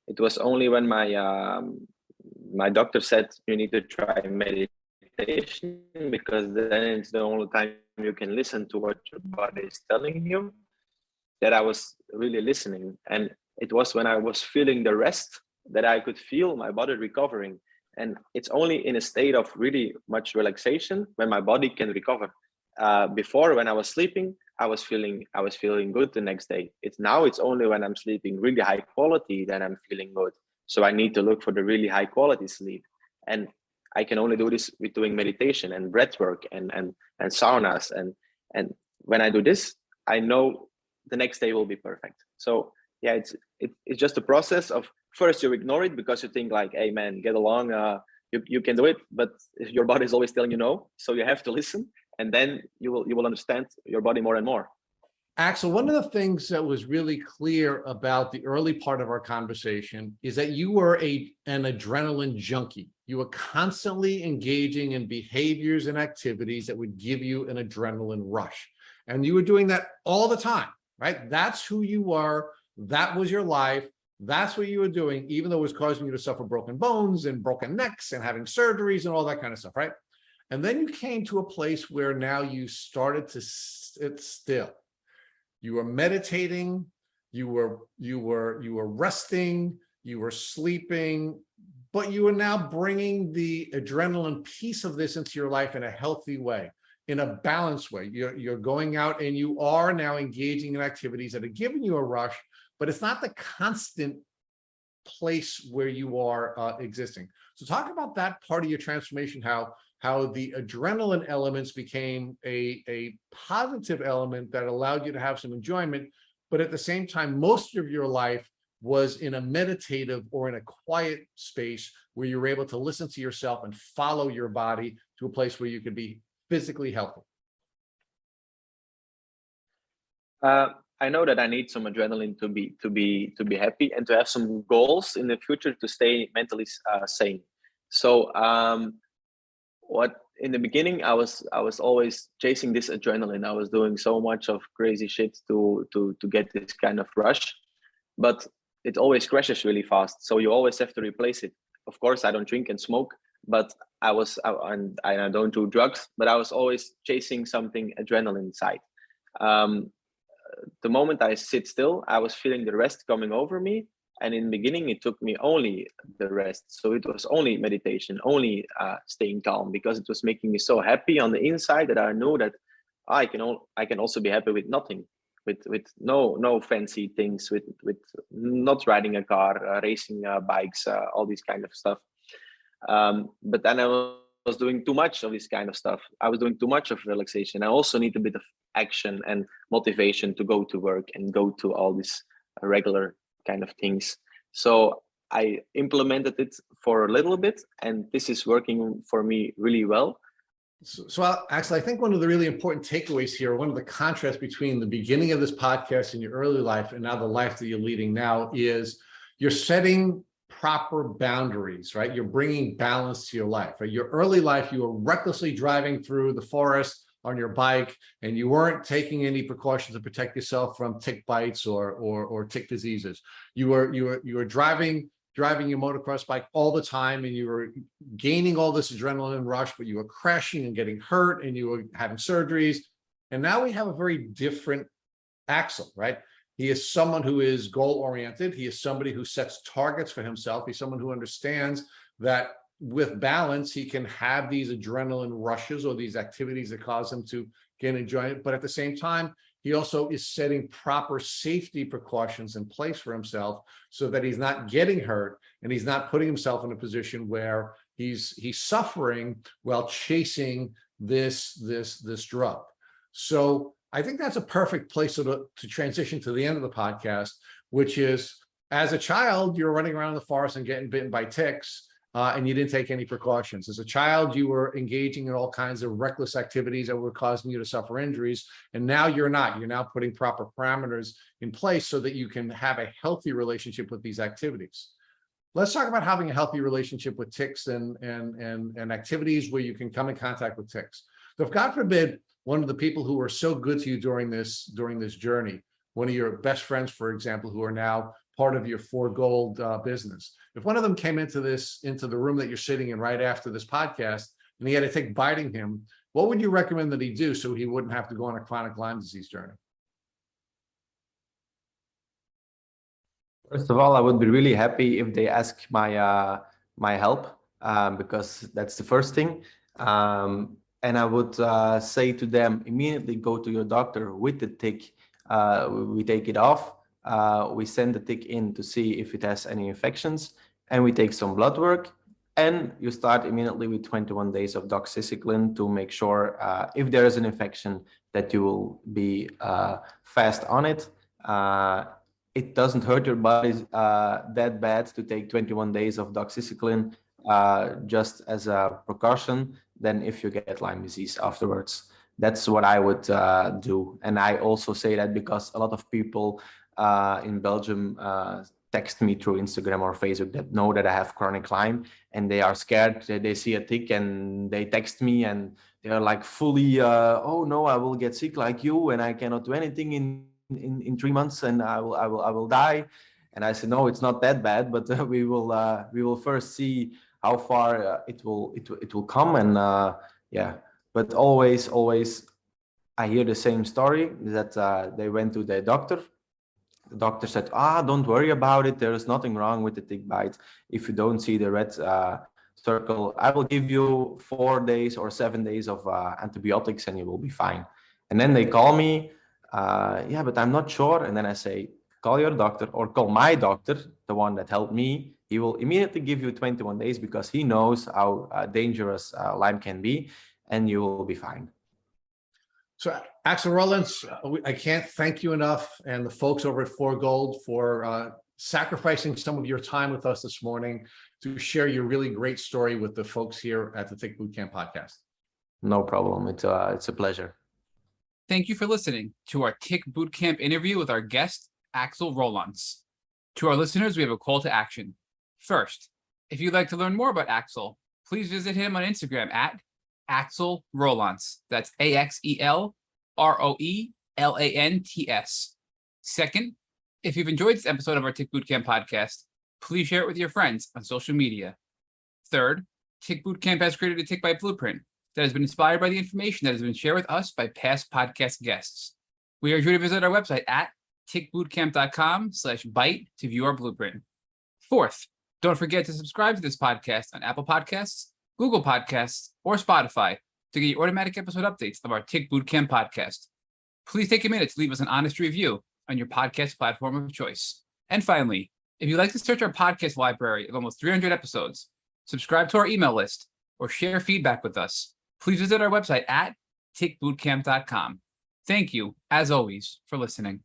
It was only when my doctor said you need to try meditation, because then it's the only time you can listen to what your body is telling you, that I was really listening. And it was when I was feeling the rest that I could feel my body recovering. And it's only in a state of really much relaxation when my body can recover. Before, when I was sleeping, I was feeling good the next day. It's only when I'm sleeping really high quality that I'm feeling good. So I need to look for the really high quality sleep. And I can only do this with doing meditation and breath work and saunas. And when I do this, I know the next day will be perfect. So yeah, it's just a process of, first you ignore it because you think like, hey man, get along, you can do it, but your body is always telling you no. So you have to listen, and then you will understand your body more and more. Axel, one of the things that was really clear about the early part of our conversation is that you were an adrenaline junkie. You were constantly engaging in behaviors and activities that would give you an adrenaline rush. And you were doing that all the time, right? That's who you were. That was your life. That's what you were doing, even though it was causing you to suffer broken bones and broken necks and having surgeries and all that kind of stuff, right? And then you came to a place where now you started to sit still. You were meditating, you were resting, you were sleeping, but you are now bringing the adrenaline piece of this into your life in a healthy way, in a balanced way. You're going out and you are now engaging in activities that are giving you a rush, but it's not the constant place where you are existing. So talk about that part of your transformation, how the adrenaline elements became a positive element that allowed you to have some enjoyment, but at the same time, most of your life was in a meditative or in a quiet space where you were able to listen to yourself and follow your body to a place where you could be physically healthy. I know that I need some adrenaline to be happy and to have some goals in the future to stay mentally sane. So what in the beginning I was always chasing this adrenaline. I was doing so much of crazy shit to get this kind of rush, but it always crashes really fast. So you always have to replace it. Of course, I don't drink and smoke, but I don't do drugs, but I was always chasing something adrenaline side. The moment I sit still, I was feeling the rest coming over me. And in the beginning, it took me only the rest. So it was only meditation, only staying calm, because it was making me so happy on the inside that I knew that I can also be happy with nothing, with no fancy things, with not riding a car, racing bikes, all these kind of stuff. But then I was doing too much of this kind of stuff. I was doing too much of relaxation. I also need a bit of action and motivation to go to work and go to all these regular kind of things. So I implemented it for a little bit, and this is working for me really well. So Axel, I think one of the really important takeaways here, one of the contrasts between the beginning of this podcast and your early life and now the life that you're leading now, is you're setting proper boundaries, right? You're bringing balance to your life, right? Your early life, you were recklessly driving through the forest on your bike, and you weren't taking any precautions to protect yourself from tick bites or tick diseases. You were driving your motocross bike all the time, and you were gaining all this adrenaline rush, but you were crashing and getting hurt, and you were having surgeries. And now we have a very different Axel, right? He is someone who is goal-oriented. He is somebody who sets targets for himself. He's someone who understands that with balance, he can have these adrenaline rushes or these activities that cause him to get enjoyment. But at the same time, he also is setting proper safety precautions in place for himself so that he's not getting hurt and he's not putting himself in a position where he's suffering while chasing this drug. So I think that's a perfect place to transition to the end of the podcast, which is, as a child, you're running around the forest and getting bitten by ticks. And you didn't take any precautions. As a child, you were engaging in all kinds of reckless activities that were causing you to suffer injuries. And now you're not. You're now putting proper parameters in place so that you can have a healthy relationship with these activities. Let's talk about having a healthy relationship with ticks and activities where you can come in contact with ticks. So if God forbid, one of the people who were so good to you during this journey, one of your best friends, for example, who are now part of your For Gold business, if one of them came into the room that you're sitting in right after this podcast and he had a tick biting him, what would you recommend that he do so he wouldn't have to go on a chronic Lyme disease journey? First of all, I would be really happy if they ask my help, because that's the first thing. And I would say to them, immediately go to your doctor with the tick. We take it off. We send the tick in to see if it has any infections, and we take some blood work, and you start immediately with 21 days of doxycycline to make sure if there is an infection that you will be fast on it. It doesn't hurt your body that bad to take 21 days of doxycycline just as a precaution than if you get Lyme disease afterwards. That's what I would do. And I also say that because a lot of people in Belgium text me through Instagram or Facebook that know that I have chronic Lyme, and they are scared. They see a tick and they text me and they're like fully, oh no, I will get sick like you and I cannot do anything in 3 months and I will die. And I said, no, it's not that bad, but we will first see how far it will come. And yeah, but always I hear the same story that they went to their doctor. The doctor said, don't worry about it. There is nothing wrong with the tick bite. If you don't see the red circle, I will give you 4 days or 7 days of antibiotics and you will be fine. And then they call me, yeah, but I'm not sure. And then I say, call your doctor or call my doctor, the one that helped me. He will immediately give you 21 days because he knows how dangerous Lyme can be, and you will be fine. So Axel Roelants, I can't thank you enough, and the folks over at For Gold for sacrificing some of your time with us this morning to share your really great story with the folks here at the Tick Bootcamp podcast. No problem. It's a pleasure. Thank you for listening to our Tick Bootcamp interview with our guest, Axel Roelants. To our listeners, we have a call to action. First, if you'd like to learn more about Axel, please visit him on Instagram at Axel Roelants. That's AXEL ROELANTS. Second, if you've enjoyed this episode of our Tick Bootcamp podcast, please share it with your friends on social media. Third, Tick Bootcamp has created a Tick Bite Blueprint that has been inspired by the information that has been shared with us by past podcast guests. We urge you to visit our website at tickbootcamp.com/bite to view our blueprint. Fourth, don't forget to subscribe to this podcast on Apple Podcasts, Google Podcasts, or Spotify to get your automatic episode updates of our Tick Bootcamp podcast. Please take a minute to leave us an honest review on your podcast platform of choice. And finally, if you'd like to search our podcast library of almost 300 episodes, subscribe to our email list or share feedback with us, please visit our website at tickbootcamp.com. Thank you, as always, for listening.